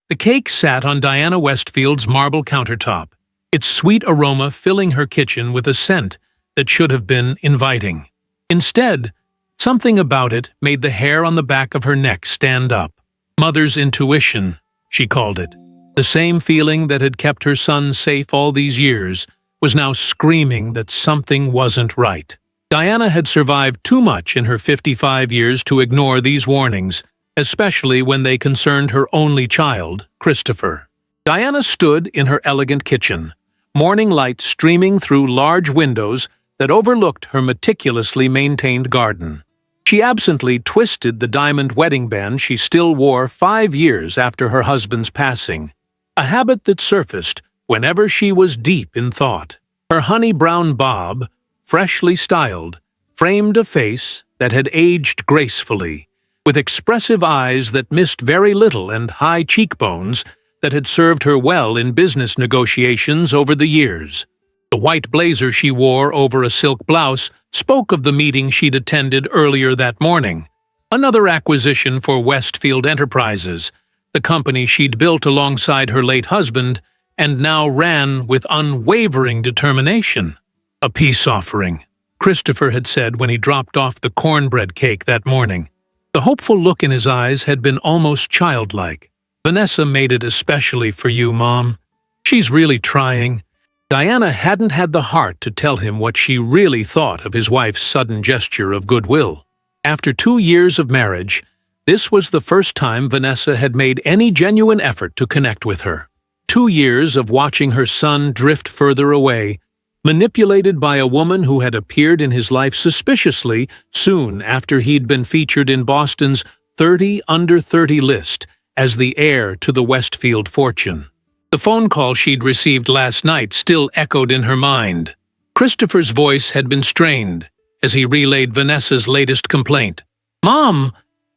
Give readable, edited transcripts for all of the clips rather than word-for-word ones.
The cake sat on Diana Westfield's marble countertop, its sweet aroma filling her kitchen with a scent that should have been inviting. Instead, something about it made the hair on the back of her neck stand up. Mother's intuition, she called it. The same feeling that had kept her son safe all these years was now screaming that something wasn't right. Diana had survived too much in her 55 years to ignore these warnings, especially when they concerned her only child, Christopher. Diana stood in her elegant kitchen, morning light streaming through large windows that overlooked her meticulously maintained garden. She absently twisted the diamond wedding band she still wore 5 years after her husband's passing, a habit that surfaced whenever she was deep in thought. Her honey-brown bob, freshly styled, framed a face that had aged gracefully, with expressive eyes that missed very little and high cheekbones that had served her well in business negotiations over the years. The white blazer she wore over a silk blouse spoke of the meeting she'd attended earlier that morning, another acquisition for Westfield Enterprises, the company she'd built alongside her late husband and now ran with unwavering determination. A peace offering, Christopher had said when he dropped off the cornbread cake that morning. The hopeful look in his eyes had been almost childlike. "Vanessa made it especially for you, Mom. She's really trying." Diana hadn't had the heart to tell him what she really thought of his wife's sudden gesture of goodwill. After 2 years of marriage, this was the first time Vanessa had made any genuine effort to connect with her. 2 years of watching her son drift further away, manipulated by a woman who had appeared in his life suspiciously soon after he'd been featured in Boston's 30 Under 30 list as the heir to the Westfield fortune. The phone call she'd received last night still echoed in her mind. Christopher's voice had been strained as he relayed Vanessa's latest complaint. "Mom,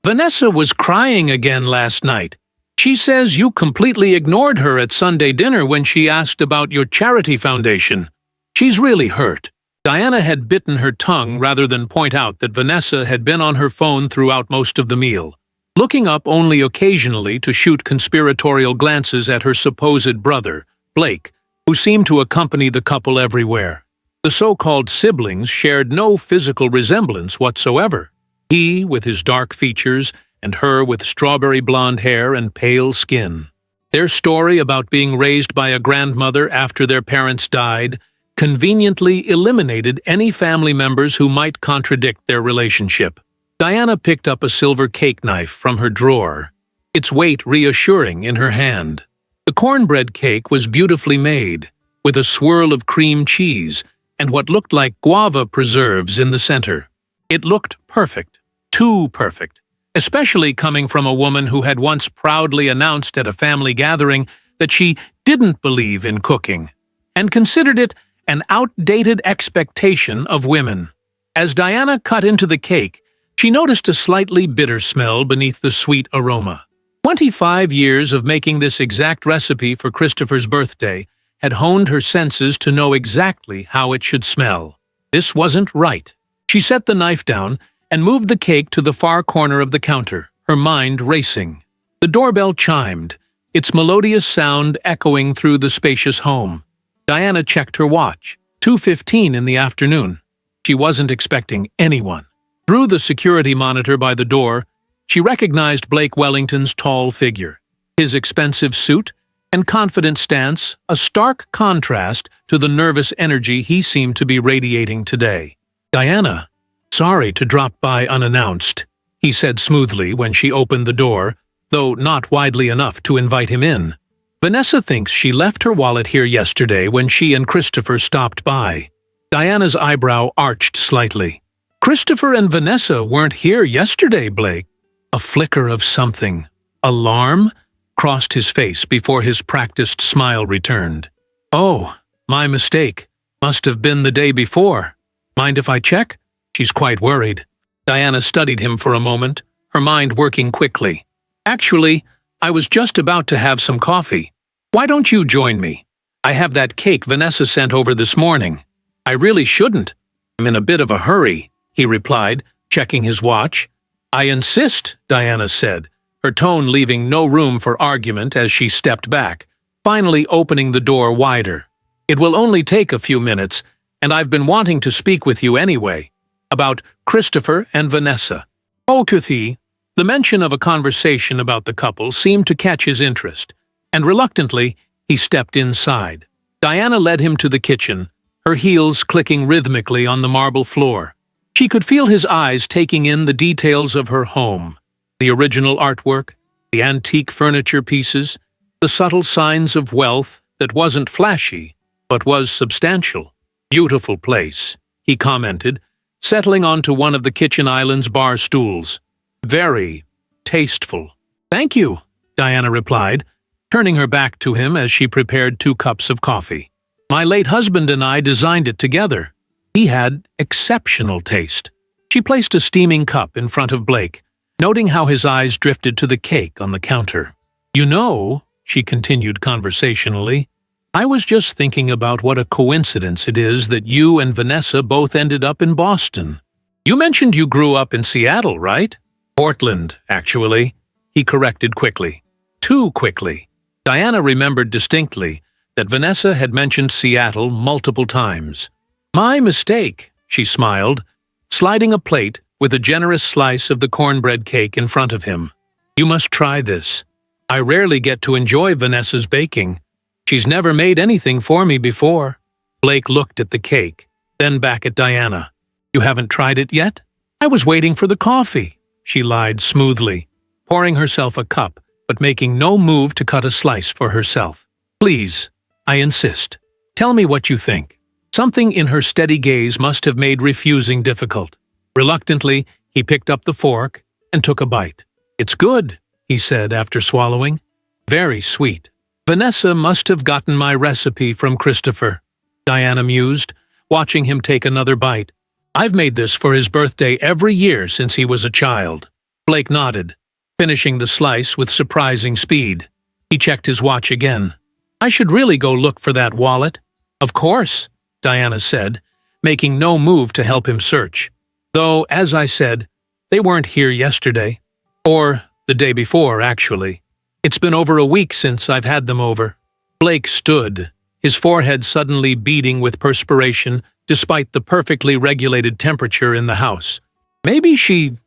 Vanessa was crying again last night. She says you completely ignored her at Sunday dinner when she asked about your charity foundation. She's really hurt." Diana had bitten her tongue rather than point out that Vanessa had been on her phone throughout most of the meal, looking up only occasionally to shoot conspiratorial glances at her supposed brother, Blake, who seemed to accompany the couple everywhere. The so-called siblings shared no physical resemblance whatsoever. He with his dark features, and her with strawberry blonde hair and pale skin. Their story about being raised by a grandmother after their parents died conveniently eliminated any family members who might contradict their relationship. Diana picked up a silver cake knife from her drawer, its weight reassuring in her hand. The cornbread cake was beautifully made, with a swirl of cream cheese and what looked like guava preserves in the center. It looked perfect, too perfect, especially coming from a woman who had once proudly announced at a family gathering that she didn't believe in cooking, and considered it an outdated expectation of women. As Diana cut into the cake, she noticed a slightly bitter smell beneath the sweet aroma. 25 years of making this exact recipe for Christopher's birthday had honed her senses to know exactly how it should smell. This wasn't right. She set the knife down and moved the cake to the far corner of the counter, her mind racing. The doorbell chimed, its melodious sound echoing through the spacious home. Diana checked her watch. 2:15 in the afternoon. She wasn't expecting anyone. Through the security monitor by the door, she recognized Blake Wellington's tall figure, his expensive suit and confident stance a stark contrast to the nervous energy he seemed to be radiating today. "Diana, sorry to drop by unannounced," he said smoothly when she opened the door, though not widely enough to invite him in. "Vanessa thinks she left her wallet here yesterday when she and Christopher stopped by." Diana's eyebrow arched slightly. "Christopher and Vanessa weren't here yesterday, Blake." A flicker of something, alarm, crossed his face before his practiced smile returned. "Oh, my mistake. Must have been the day before. Mind if I check?" "She's quite worried." Diana studied him for a moment, her mind working quickly. "Actually, I was just about to have some coffee. Why don't you join me? I have that cake Vanessa sent over this morning." "I really shouldn't. I'm in a bit of a hurry," he replied, checking his watch. "I insist," Diana said, her tone leaving no room for argument as she stepped back, finally opening the door wider. "It will only take a few minutes, and I've been wanting to speak with you anyway, about Christopher and Vanessa." "Oh, Kathy." The mention of a conversation about the couple seemed to catch his interest, and reluctantly, he stepped inside. Diana led him to the kitchen, her heels clicking rhythmically on the marble floor. She could feel his eyes taking in the details of her home, the original artwork, the antique furniture pieces, the subtle signs of wealth that wasn't flashy, but was substantial. "Beautiful place," he commented, settling onto one of the kitchen island's bar stools. "Very tasteful." "Thank you," Diana replied, turning her back to him as she prepared 2 cups of coffee. "My late husband and I designed it together. He had exceptional taste." She placed a steaming cup in front of Blake, noting how his eyes drifted to the cake on the counter. "You know," she continued conversationally, "I was just thinking about what a coincidence it is that you and Vanessa both ended up in Boston. You mentioned you grew up in Seattle, right?" "Portland, actually," he corrected quickly. Too quickly. Diana remembered distinctly that Vanessa had mentioned Seattle multiple times. "My mistake," she smiled, sliding a plate with a generous slice of the cornbread cake in front of him. "You must try this. I rarely get to enjoy Vanessa's baking. She's never made anything for me before." Blake looked at the cake, then back at Diana. "You haven't tried it yet?" "I was waiting for the coffee," she lied smoothly, pouring herself a cup but making no move to cut a slice for herself. "Please, I insist. Tell me what you think." Something in her steady gaze must have made refusing difficult. Reluctantly, he picked up the fork and took a bite. "It's good," he said after swallowing. "Very sweet." "Vanessa must have gotten my recipe from Christopher," Diana mused, watching him take another bite. "I've made this for his birthday every year since he was a child." Blake nodded, finishing the slice with surprising speed. He checked his watch again. "I should really go look for that wallet." "Of course," Diana said, making no move to help him search. "Though, as I said, they weren't here yesterday. Or the day before, actually. It's been over a week since I've had them over." Blake stood, his forehead suddenly beading with perspiration despite the perfectly regulated temperature in the house. "Maybe she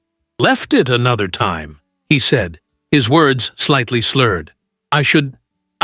left it another time," he said, his words slightly slurred. I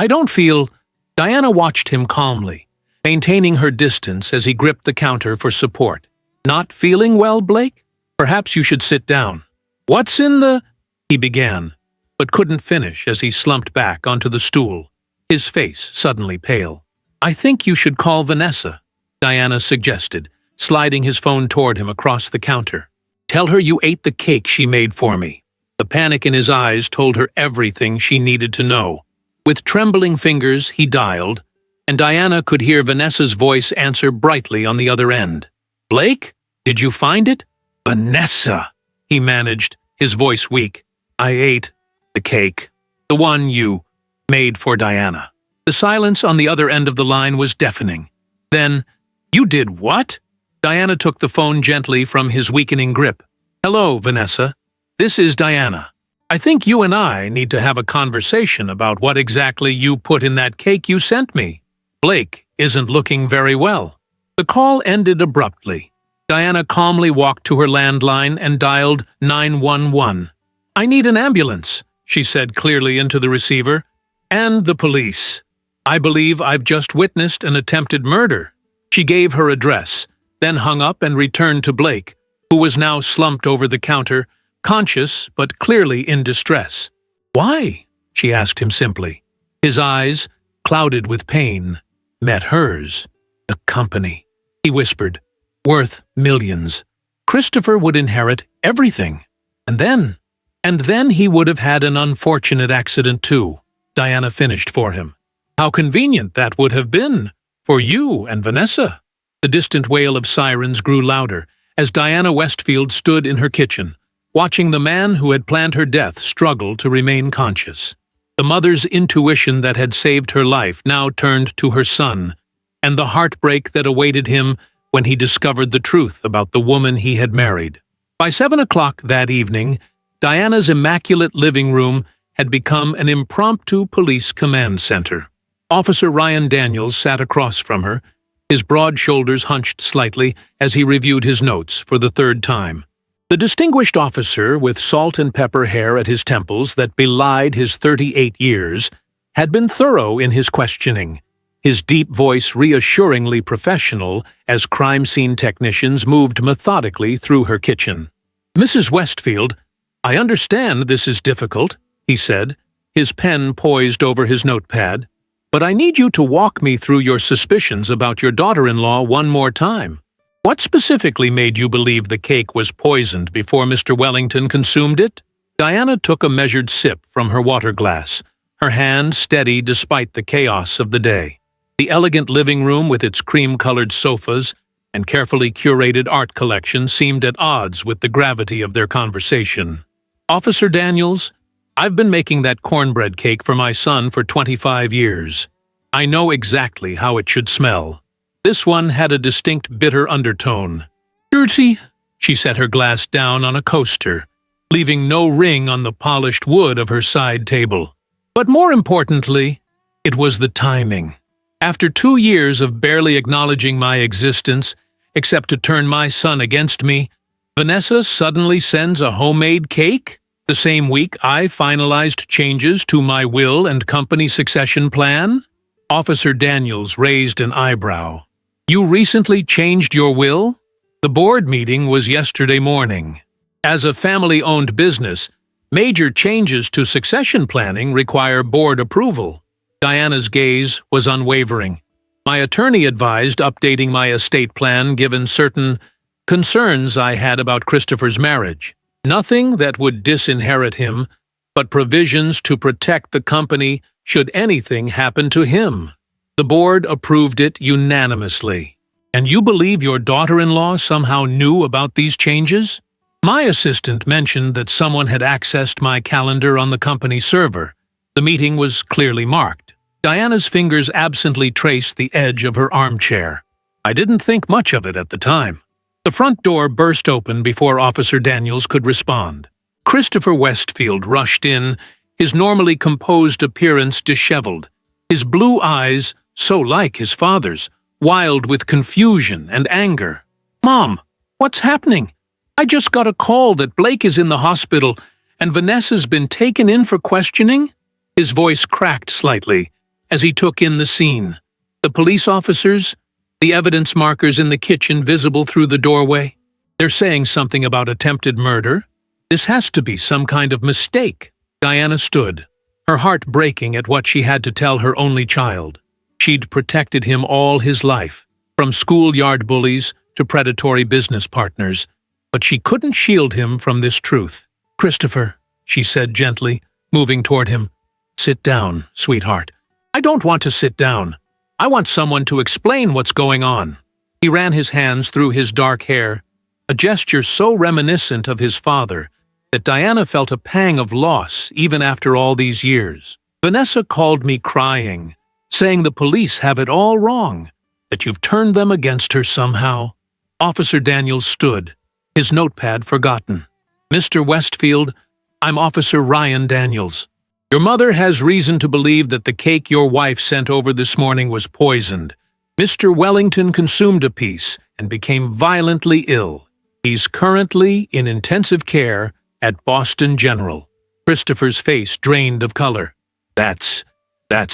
don't feel—" Diana watched him calmly, maintaining her distance as he gripped the counter for support. "Not feeling well, Blake? Perhaps you should sit down." "What's in the—" he began, but couldn't finish as he slumped back onto the stool, his face suddenly pale. "I think you should call Vanessa," Diana suggested, sliding his phone toward him across the counter. "Tell her you ate the cake she made for me." The panic in his eyes told her everything she needed to know. With trembling fingers, he dialed, and Diana could hear Vanessa's voice answer brightly on the other end. "Blake, did you find it?" "Vanessa," he managed, his voice weak. "I ate the cake. The one you made for Diana." The silence on the other end of the line was deafening. Then, "You did what?" Diana took the phone gently from his weakening grip. "Hello, Vanessa. This is Diana. I think you and I need to have a conversation about what exactly you put in that cake you sent me. Blake isn't looking very well." The call ended abruptly. Diana calmly walked to her landline and dialed 911. "I need an ambulance," she said clearly into the receiver. "And the police. I believe I've just witnessed an attempted murder." She gave her address, then hung up and returned to Blake, who was now slumped over the counter, conscious but clearly in distress. "Why?" she asked him simply. His eyes, clouded with pain, met hers. "The company," he whispered, "worth millions. Christopher would inherit everything. And then he would have had an unfortunate accident too," Diana finished for him. "How convenient that would have been for you and Vanessa." The distant wail of sirens grew louder as Diana Westfield stood in her kitchen, watching the man who had planned her death struggle to remain conscious. The mother's intuition that had saved her life now turned to her son, and the heartbreak that awaited him when he discovered the truth about the woman he had married. By 7 o'clock that evening, Diana's immaculate living room had become an impromptu police command center. Officer Ryan Daniels sat across from her, his broad shoulders hunched slightly as he reviewed his notes for the third time. The distinguished officer, with salt and pepper hair at his temples that belied his 38 years, had been thorough in his questioning, his deep voice reassuringly professional as crime scene technicians moved methodically through her kitchen. "Mrs. Westfield, I understand this is difficult," he said, his pen poised over his notepad, "but I need you to walk me through your suspicions about your daughter-in-law one more time. What specifically made you believe the cake was poisoned before Mr. Wellington consumed it?" Diana took a measured sip from her water glass, her hand steady despite the chaos of the day. The elegant living room with its cream-colored sofas and carefully curated art collection seemed at odds with the gravity of their conversation. "Officer Daniels, I've been making that cornbread cake for my son for 25 years. I know exactly how it should smell." This one had a distinct bitter undertone. "Dirty," she set her glass down on a coaster, leaving no ring on the polished wood of her side table. But more importantly, it was the timing. After 2 years of barely acknowledging my existence, except to turn my son against me, Vanessa suddenly sends a homemade cake? The same week I finalized changes to my will and company succession plan? Officer Daniels raised an eyebrow. "You recently changed your will?" "The board meeting was yesterday morning. As a family-owned business, major changes to succession planning require board approval." Diana's gaze was unwavering. "My attorney advised updating my estate plan given certain concerns I had about Christopher's marriage. Nothing that would disinherit him, but provisions to protect the company should anything happen to him. The board approved it unanimously." "And you believe your daughter-in-law somehow knew about these changes?" "My assistant mentioned that someone had accessed my calendar on the company server. The meeting was clearly marked." Diana's fingers absently traced the edge of her armchair. "I didn't think much of it at the time." The front door burst open before Officer Daniels could respond. Christopher Westfield rushed in, his normally composed appearance disheveled, his blue eyes, so like his father's, wild with confusion and anger. "Mom, what's happening? I just got a call that Blake is in the hospital and Vanessa's been taken in for questioning." His voice cracked slightly as he took in the scene. The police officers, the evidence markers in the kitchen visible through the doorway. They're saying something about attempted murder. This has to be some kind of mistake. Diana stood, her heart breaking at what she had to tell her only child. She'd protected him all his life, from schoolyard bullies to predatory business partners, but she couldn't shield him from this truth. "Christopher," she said gently, moving toward him, "sit down, sweetheart." "I don't want to sit down. I want someone to explain what's going on." He ran his hands through his dark hair, a gesture so reminiscent of his father that Diana felt a pang of loss even after all these years. "Vanessa called me crying, saying the police have it all wrong, that you've turned them against her somehow." Officer Daniels stood, his notepad forgotten. "Mr. Westfield, I'm Officer Ryan Daniels. Your mother has reason to believe that the cake your wife sent over this morning was poisoned. Mr. Wellington consumed a piece and became violently ill. He's currently in intensive care at Boston General." Christopher's face drained of color. That's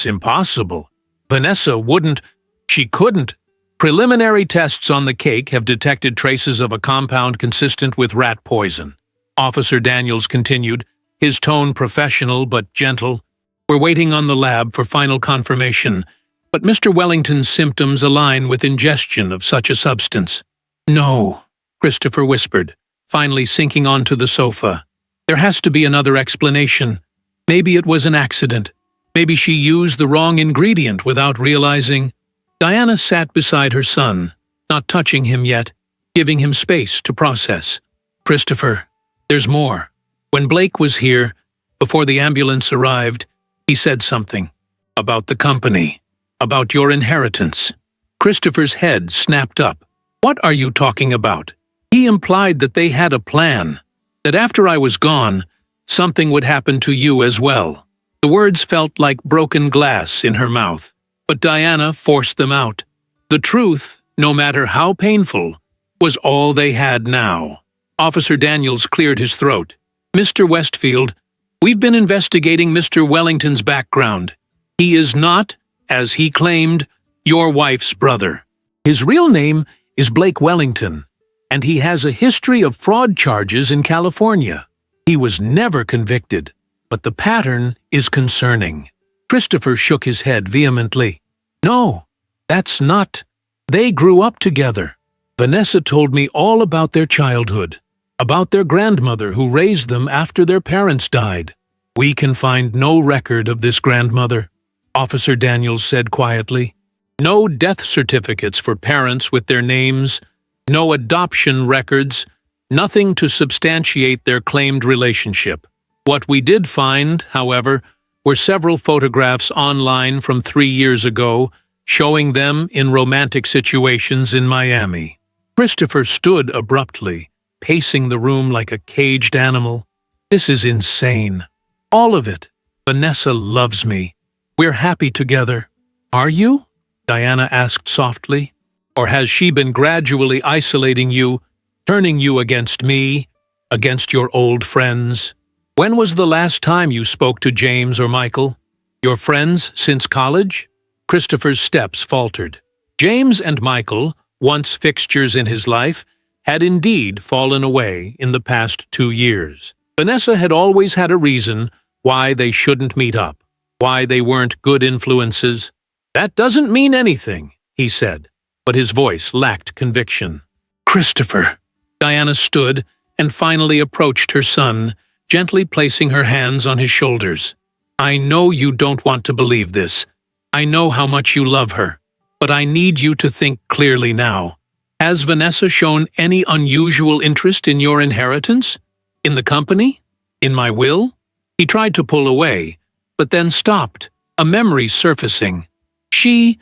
impossible. Vanessa wouldn't, she couldn't. Preliminary tests on the cake have detected traces of a compound consistent with rat poison. Officer Daniels continued, his tone professional but gentle. "We're waiting on the lab for final confirmation, but Mr. Wellington's symptoms align with ingestion of such a substance." "No," Christopher whispered, finally sinking onto the sofa. "There has to be another explanation. Maybe it was an accident. Maybe she used the wrong ingredient without realizing." Diana sat beside her son, not touching him yet, giving him space to process. "Christopher, there's more. When Blake was here, before the ambulance arrived, he said something. About the company. About your inheritance." Christopher's head snapped up. "What are you talking about?" "He implied that they had a plan. That after I was gone, something would happen to you as well." The words felt like broken glass in her mouth, but Diana forced them out. The truth, no matter how painful, was all they had now. Officer Daniels cleared his throat. "Mr. Westfield, we've been investigating Mr. Wellington's background. He is not, as he claimed, your wife's brother. His real name is Blake Wellington, and he has a history of fraud charges in California. He was never convicted, but the pattern is concerning." Christopher shook his head vehemently. "No, that's not. They grew up together. Vanessa told me all about their childhood, about their grandmother who raised them after their parents died. We can find no record of this grandmother," Officer Daniels said quietly. "No death certificates for parents with their names, no adoption records, nothing to substantiate their claimed relationship. What we did find, however, were several photographs online from 3 years ago showing them in romantic situations in Miami." Christopher stood abruptly, pacing the room like a caged animal. "This is insane. All of it. Vanessa loves me. We're happy together." "Are you?" Diana asked softly. "Or has she been gradually isolating you, turning you against me, against your old friends? When was the last time you spoke to James or Michael? Your friends since college?" Christopher's steps faltered. James and Michael, once fixtures in his life, had indeed fallen away in the past 2 years. Vanessa had always had a reason why they shouldn't meet up, why they weren't good influences. "That doesn't mean anything," he said, but his voice lacked conviction. "Christopher." Diana stood and finally approached her son, gently placing her hands on his shoulders. "I know you don't want to believe this. I know how much you love her. But I need you to think clearly now. Has Vanessa shown any unusual interest in your inheritance? In the company? In my will?" He tried to pull away, but then stopped, a memory surfacing. She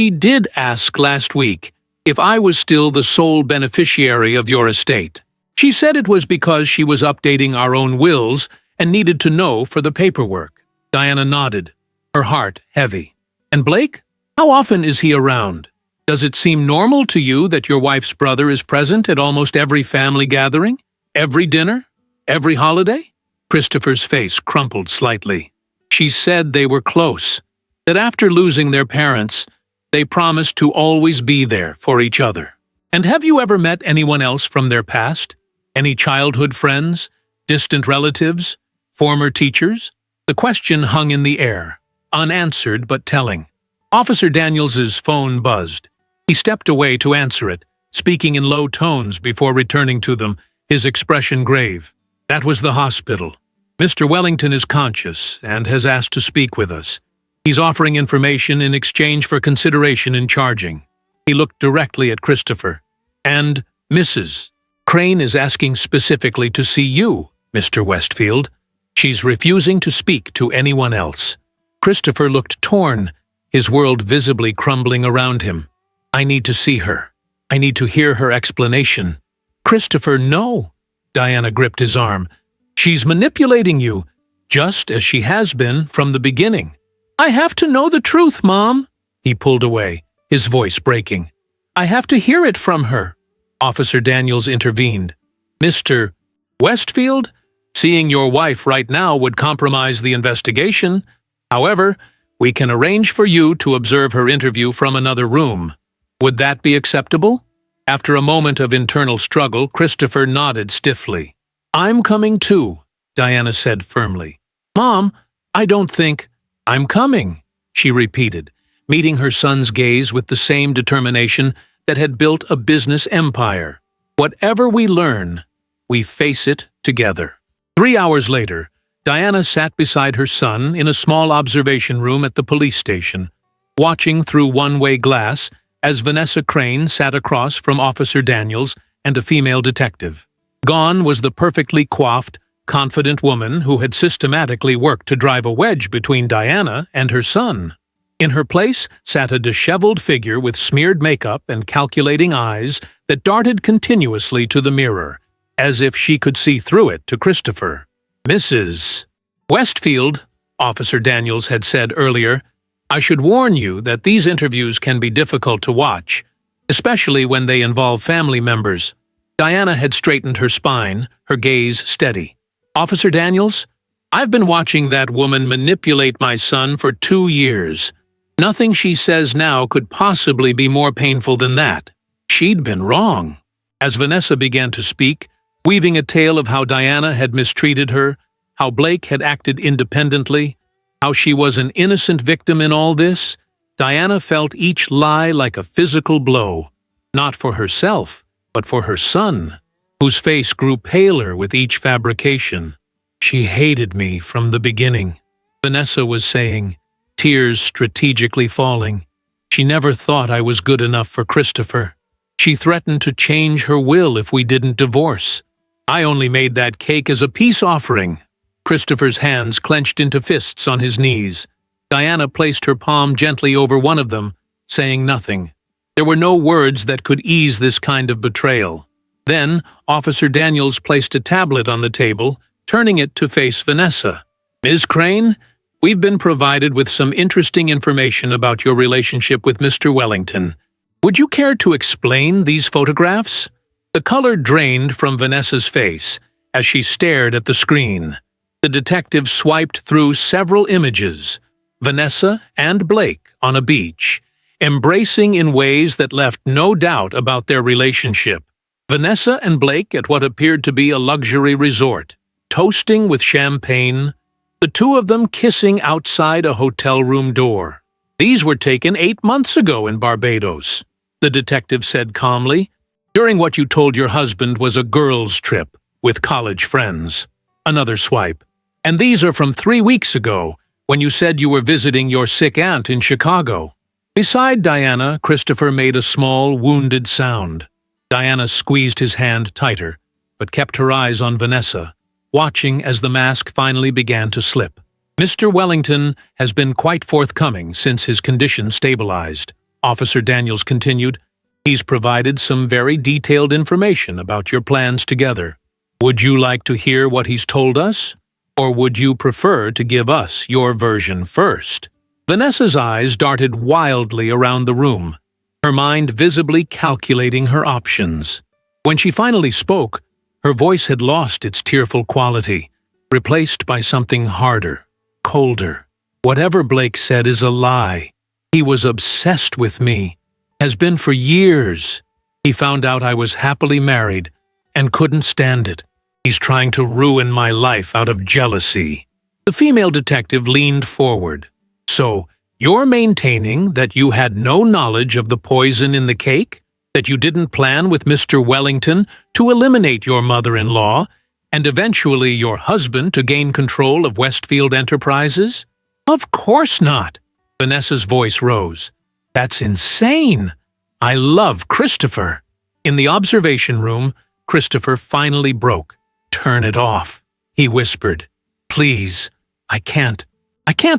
did ask last week if I was still the sole beneficiary of your estate. She said it was because she was updating our own wills and needed to know for the paperwork." Diana nodded, her heart heavy. "And Blake? How often is he around? Does it seem normal to you that your wife's brother is present at almost every family gathering? Every dinner? Every holiday?" Christopher's face crumpled slightly. "She said they were close, that after losing their parents, they promised to always be there for each other." "And have you ever met anyone else from their past? Any childhood friends, distant relatives, former teachers?" The question hung in the air, unanswered but telling. Officer Daniels's phone buzzed. He stepped away to answer it, speaking in low tones before returning to them, his expression grave. "That was the hospital. Mr. Wellington is conscious and has asked to speak with us. He's offering information in exchange for consideration in charging." He looked directly at Christopher. "And Mrs. Crane is asking specifically to see you, Mr. Westfield. She's refusing to speak to anyone else." Christopher looked torn, his world visibly crumbling around him. "I need to see her. I need to hear her explanation." "Christopher, no." Diana gripped his arm. "She's manipulating you, just as she has been from the beginning." "I have to know the truth, Mom." He pulled away, his voice breaking. "I have to hear it from her." Officer Daniels intervened. "Mr. Westfield, seeing your wife right now would compromise the investigation. However, we can arrange for you to observe her interview from another room. Would that be acceptable?" After a moment of internal struggle, Christopher nodded stiffly. "I'm coming too," Diana said firmly. "Mom, I don't think—" "I'm coming," she repeated, meeting her son's gaze with the same determination that had built a business empire. "Whatever we learn, we face it together." 3 hours later, Diana sat beside her son in a small observation room at the police station, watching through one-way glass as Vanessa Crane sat across from Officer Daniels and a female detective. Gone was the perfectly coiffed, confident woman who had systematically worked to drive a wedge between Diana and her son. In her place sat a disheveled figure with smeared makeup and calculating eyes that darted continuously to the mirror, as if she could see through it to Christopher. Mrs. Westfield, Officer Daniels had said earlier, I should warn you that these interviews can be difficult to watch, especially when they involve family members. Diana had straightened her spine, her gaze steady. Officer Daniels, I've been watching that woman manipulate my son for 2 years. Nothing she says now could possibly be more painful than that. She'd been wrong. As Vanessa began to speak, weaving a tale of how Diana had mistreated her, how Blake had acted independently, how she was an innocent victim in all this, Diana felt each lie like a physical blow, not for herself, but for her son, whose face grew paler with each fabrication. She hated me from the beginning, Vanessa was saying, tears strategically falling. She never thought I was good enough for Christopher. She threatened to change her will if we didn't divorce. I only made that cake as a peace offering. Christopher's hands clenched into fists on his knees. Diana placed her palm gently over one of them, saying nothing. There were no words that could ease this kind of betrayal. Then, Officer Daniels placed a tablet on the table, turning it to face Vanessa. Ms. Crane, we've been provided with some interesting information about your relationship with Mr. Wellington. Would you care to explain these photographs? The color drained from Vanessa's face as she stared at the screen. The detective swiped through several images, Vanessa and Blake on a beach, embracing in ways that left no doubt about their relationship. Vanessa and Blake at what appeared to be a luxury resort, toasting with champagne, the two of them kissing outside a hotel room door. These were taken 8 months ago in Barbados, the detective said calmly, during what you told your husband was a girls' trip with college friends. Another swipe. And these are from 3 weeks ago, when you said you were visiting your sick aunt in Chicago. Beside Diana, Christopher made a small, wounded sound. Diana squeezed his hand tighter, but kept her eyes on Vanessa, watching as the mask finally began to slip. Mr. Wellington has been quite forthcoming since his condition stabilized, Officer Daniels continued. He's provided some very detailed information about your plans together. Would you like to hear what he's told us? Or would you prefer to give us your version first? Vanessa's eyes darted wildly around the room, her mind visibly calculating her options. When she finally spoke, her voice had lost its tearful quality, replaced by something harder, colder. Whatever Blake said is a lie. He was obsessed with me, has been for years. He found out I was happily married and couldn't stand it. He's trying to ruin my life out of jealousy. The female detective leaned forward. So, you're maintaining that you had no knowledge of the poison in the cake? That you didn't plan with Mr. Wellington to eliminate your mother-in-law and eventually your husband to gain control of Westfield Enterprises? Of course not. Vanessa's voice rose. That's insane. I love Christopher. In the observation room, Christopher finally broke. Turn it off, he whispered. Please, I can't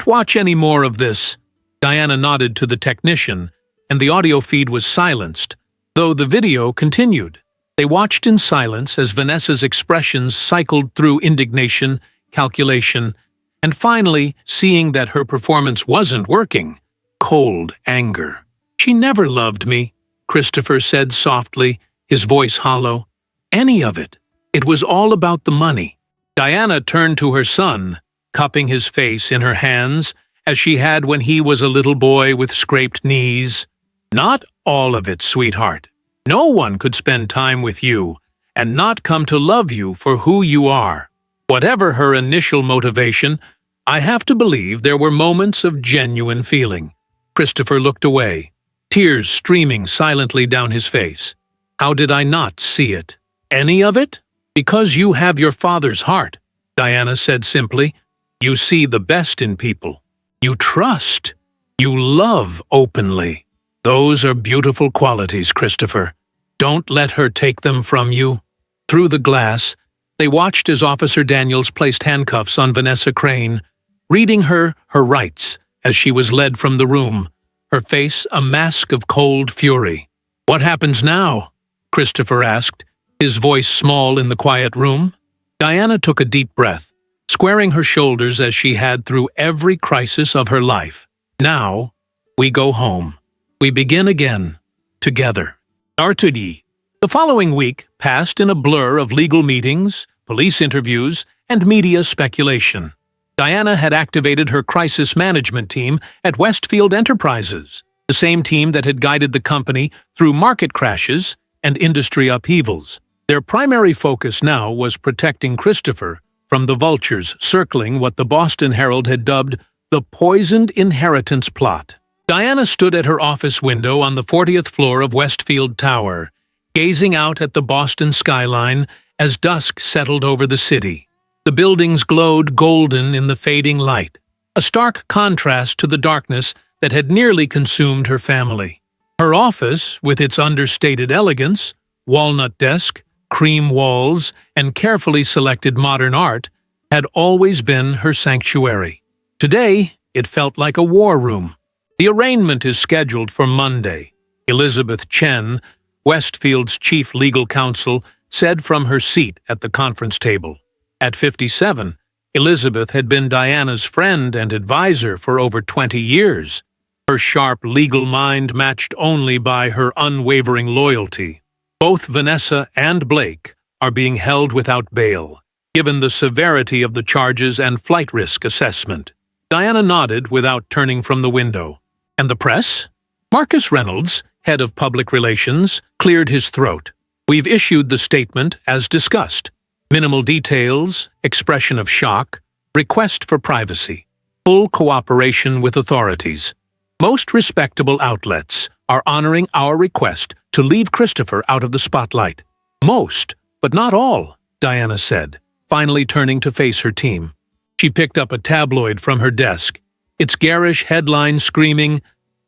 watch any more of this. Diana nodded to the technician, and the audio feed was silenced, though the video continued. They watched in silence as Vanessa's expressions cycled through indignation, calculation, and finally, seeing that her performance wasn't working, cold anger. She never loved me, Christopher said softly, his voice hollow. Any of it. It was all about the money. Diana turned to her son, cupping his face in her hands, as she had when he was a little boy with scraped knees. Not all of it, sweetheart. No one could spend time with you and not come to love you for who you are. Whatever her initial motivation, I have to believe there were moments of genuine feeling. Christopher looked away, tears streaming silently down his face. How did I not see it? Any of it? Because you have your father's heart, Diana said simply. You see the best in people. You trust. You love openly. Those are beautiful qualities, Christopher. Don't let her take them from you. Through the glass, they watched as Officer Daniels placed handcuffs on Vanessa Crane, reading her rights as she was led from the room, her face a mask of cold fury. What happens now? Christopher asked, his voice small in the quiet room. Diana took a deep breath. squaring her shoulders as she had through every crisis of her life. Now, we go home. We begin again, together. Artudi. The following week passed in a blur of legal meetings, police interviews, and media speculation. Diana had activated her crisis management team at Westfield Enterprises, the same team that had guided the company through market crashes and industry upheavals. Their primary focus now was protecting Christopher from the vultures circling what the Boston Herald had dubbed the poisoned inheritance plot. Diana stood at her office window on the 40th floor of Westfield Tower, gazing out at the Boston skyline as dusk settled over the city. The buildings glowed golden in the fading light, a stark contrast to the darkness that had nearly consumed her family. Her office, with its understated elegance, walnut desk, cream walls, and carefully selected modern art, had always been her sanctuary. Today, it felt like a war room. The arraignment is scheduled for Monday. Elizabeth Chen, Westfield's chief legal counsel, said from her seat at the conference table. At 57, Elizabeth had been Diana's friend and advisor for over 20 years, her sharp legal mind matched only by her unwavering loyalty. Both Vanessa and Blake are being held without bail, given the severity of the charges and flight risk assessment. Diana nodded without turning from the window. And the press? Marcus Reynolds, head of public relations, cleared his throat. We've issued the statement as discussed. Minimal details, expression of shock, request for privacy, full cooperation with authorities. Most respectable outlets are honoring our request to leave Christopher out of the spotlight. Most, but not all, Diana said, finally turning to face her team. She picked up a tabloid from her desk, its garish headline screaming,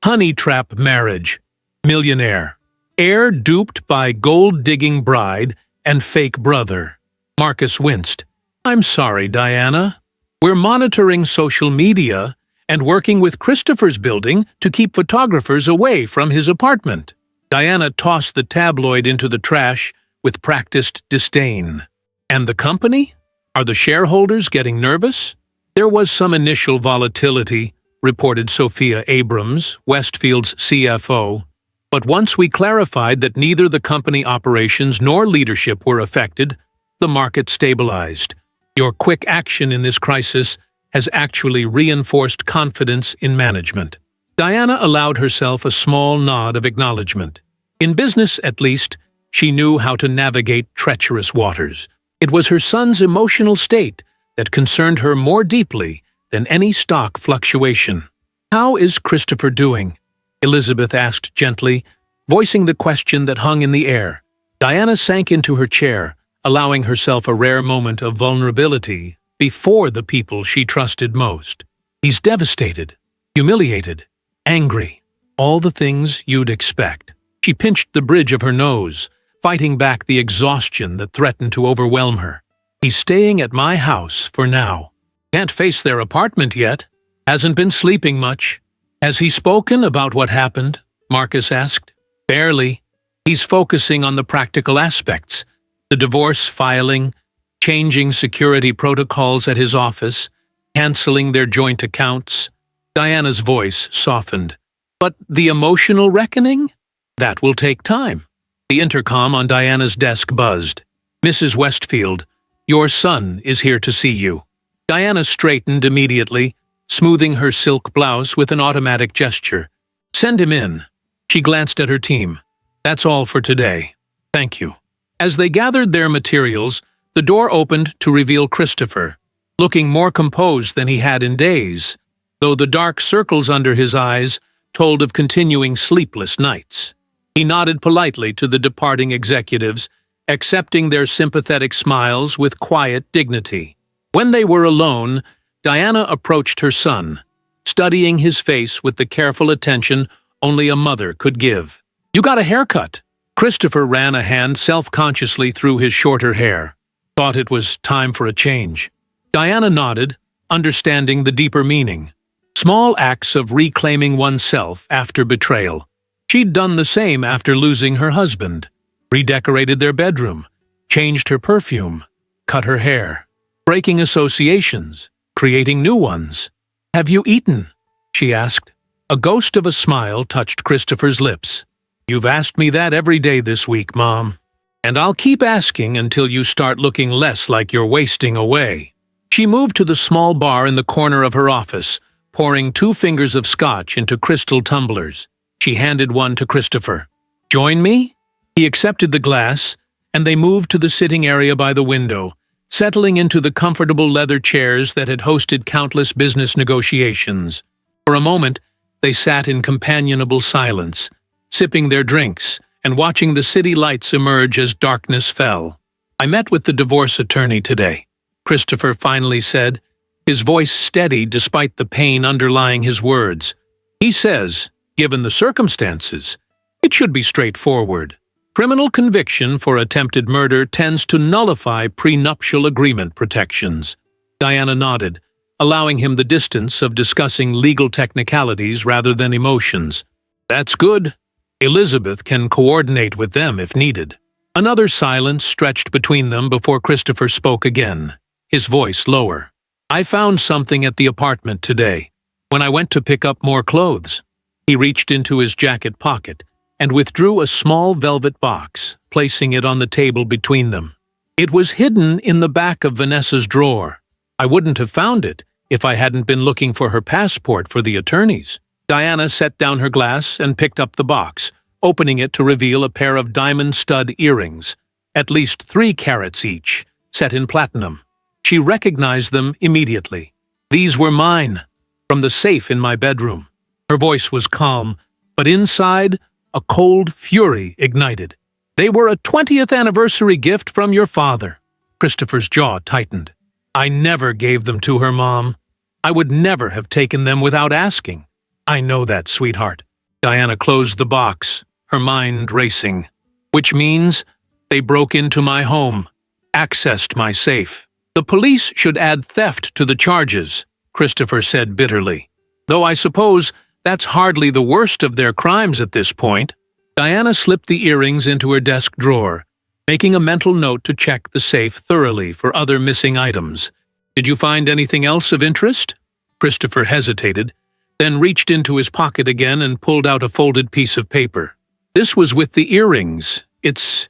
"Honey Trap Marriage. Millionaire. Heir duped by gold-digging bride and fake brother." Marcus winced. "I'm sorry, Diana. We're monitoring social media and working with Christopher's building to keep photographers away from his apartment." Diana tossed the tabloid into the trash with practiced disdain. "And the company? Are the shareholders getting nervous?" "There was some initial volatility," reported Sophia Abrams, Westfield's CFO. "But once we clarified that neither the company operations nor leadership were affected, the market stabilized. Your quick action in this crisis has actually reinforced confidence in management." Diana allowed herself a small nod of acknowledgement. In business, at least, she knew how to navigate treacherous waters. It was her son's emotional state that concerned her more deeply than any stock fluctuation. "How is Christopher doing?" Elizabeth asked gently, voicing the question that hung in the air. Diana sank into her chair, allowing herself a rare moment of vulnerability before the people she trusted most. "He's devastated, humiliated, angry, all the things you'd expect." She pinched the bridge of her nose, fighting back the exhaustion that threatened to overwhelm her. "He's staying at my house for now. Can't face their apartment yet. Hasn't been sleeping much." "Has he spoken about what happened?" Marcus asked. "Barely. He's focusing on the practical aspects. The divorce filing, changing security protocols at his office, canceling their joint accounts." Diana's voice softened. "But the emotional reckoning? That will take time." The intercom on Diana's desk buzzed. "Mrs. Westfield, your son is here to see you." Diana straightened immediately, smoothing her silk blouse with an automatic gesture. "Send him in." She glanced at her team. "That's all for today. Thank you." As they gathered their materials, the door opened to reveal Christopher, looking more composed than he had in days, though the dark circles under his eyes told of continuing sleepless nights. He nodded politely to the departing executives, accepting their sympathetic smiles with quiet dignity. When they were alone, Diana approached her son, studying his face with the careful attention only a mother could give. "You got a haircut." Christopher ran a hand self-consciously through his shorter hair. "Thought it was time for a change." Diana nodded, understanding the deeper meaning. Small acts of reclaiming oneself after betrayal. She'd done the same after losing her husband. Redecorated their bedroom, changed her perfume, cut her hair. breaking associations, creating new ones. "Have you eaten?" she asked. A ghost of a smile touched Christopher's lips. "You've asked me that every day this week, Mom. And I'll keep asking until you start looking less like you're wasting away." She moved to the small bar in the corner of her office, pouring 2 fingers of scotch into crystal tumblers. She handed one to Christopher. "Join me?" He accepted the glass, and they moved to the sitting area by the window, settling into the comfortable leather chairs that had hosted countless business negotiations. For a moment, they sat in companionable silence, sipping their drinks and watching the city lights emerge as darkness fell. "I met with the divorce attorney today," Christopher finally said, his voice steady despite the pain underlying his words. "He says, given the circumstances, it should be straightforward. Criminal conviction for attempted murder tends to nullify prenuptial agreement protections." Diana nodded, allowing him the distance of discussing legal technicalities rather than emotions. "That's good. Elizabeth can coordinate with them if needed." Another silence stretched between them before Christopher spoke again, his voice lower. "I found something at the apartment today, when I went to pick up more clothes." He reached into his jacket pocket and withdrew a small velvet box, placing it on the table between them. "It was hidden in the back of Vanessa's drawer. I wouldn't have found it if I hadn't been looking for her passport for the attorneys." Diana set down her glass and picked up the box, opening it to reveal a pair of diamond stud earrings, at least 3 carats each, set in platinum. She recognized them immediately. "These were mine, from the safe in my bedroom." Her voice was calm, but inside, a cold fury ignited. "They were a 20th anniversary gift from your father." Christopher's jaw tightened. "I never gave them to her, Mom. I would never have taken them without asking." "I know that, sweetheart." Diana closed the box, her mind racing. "Which means they broke into my home, accessed my safe." "The police should add theft to the charges," Christopher said bitterly. "Though I suppose that's hardly the worst of their crimes at this point." Diana slipped the earrings into her desk drawer, making a mental note to check the safe thoroughly for other missing items. "Did you find anything else of interest?" Christopher hesitated, then reached into his pocket again and pulled out a folded piece of paper. "This was with the earrings. It's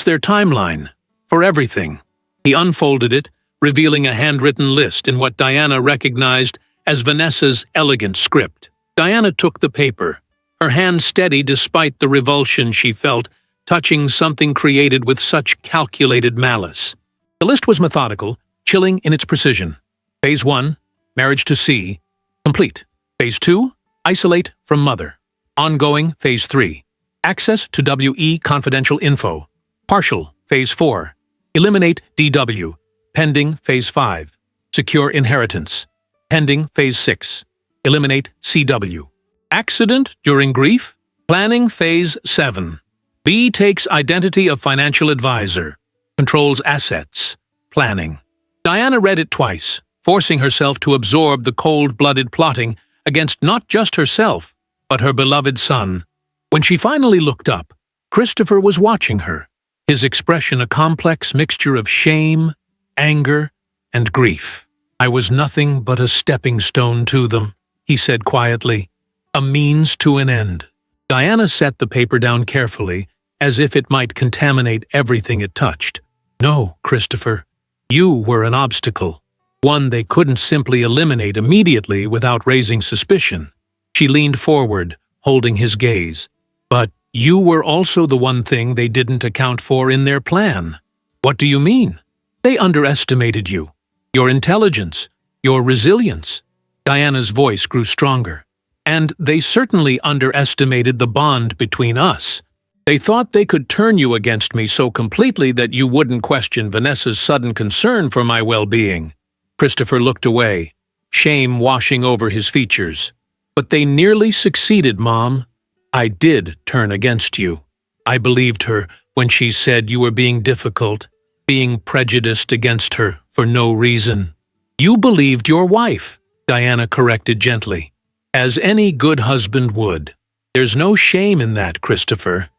their timeline. For everything." He unfolded it, revealing a handwritten list in what Diana recognized as Vanessa's elegant script. Diana took the paper, her hand steady despite the revulsion she felt, touching something created with such calculated malice. The list was methodical, chilling in its precision. Phase 1, marriage to C, complete. Phase 2, isolate from mother. Ongoing, Phase 3, access to WE confidential info. Partial, Phase 4, eliminate DW. Pending, Phase 5, secure inheritance. Pending, Phase 6, eliminate CW. Accident during grief. Planning, Phase 7. B takes identity of financial advisor. Controls assets. Planning. Diana read it twice, forcing herself to absorb the cold-blooded plotting against not just herself, but her beloved son. When she finally looked up, Christopher was watching her, his expression a complex mixture of shame, anger, and grief. "I was nothing but a stepping stone to them," he said quietly, "a means to an end." Diana set the paper down carefully, as if it might contaminate everything it touched. "No, Christopher, you were an obstacle, one they couldn't simply eliminate immediately without raising suspicion." She leaned forward, holding his gaze. "But you were also the one thing they didn't account for in their plan." "What do you mean?" "They underestimated you, your intelligence, your resilience." Diana's voice grew stronger. "And they certainly underestimated the bond between us. They thought they could turn you against me so completely that you wouldn't question Vanessa's sudden concern for my well-being." Christopher looked away, shame washing over his features. "But they nearly succeeded, Mom. I did turn against you. I believed her when she said you were being difficult, being prejudiced against her for no reason." "You believed your wife," Diana corrected gently, "as any good husband would. There's no shame in that, Christopher.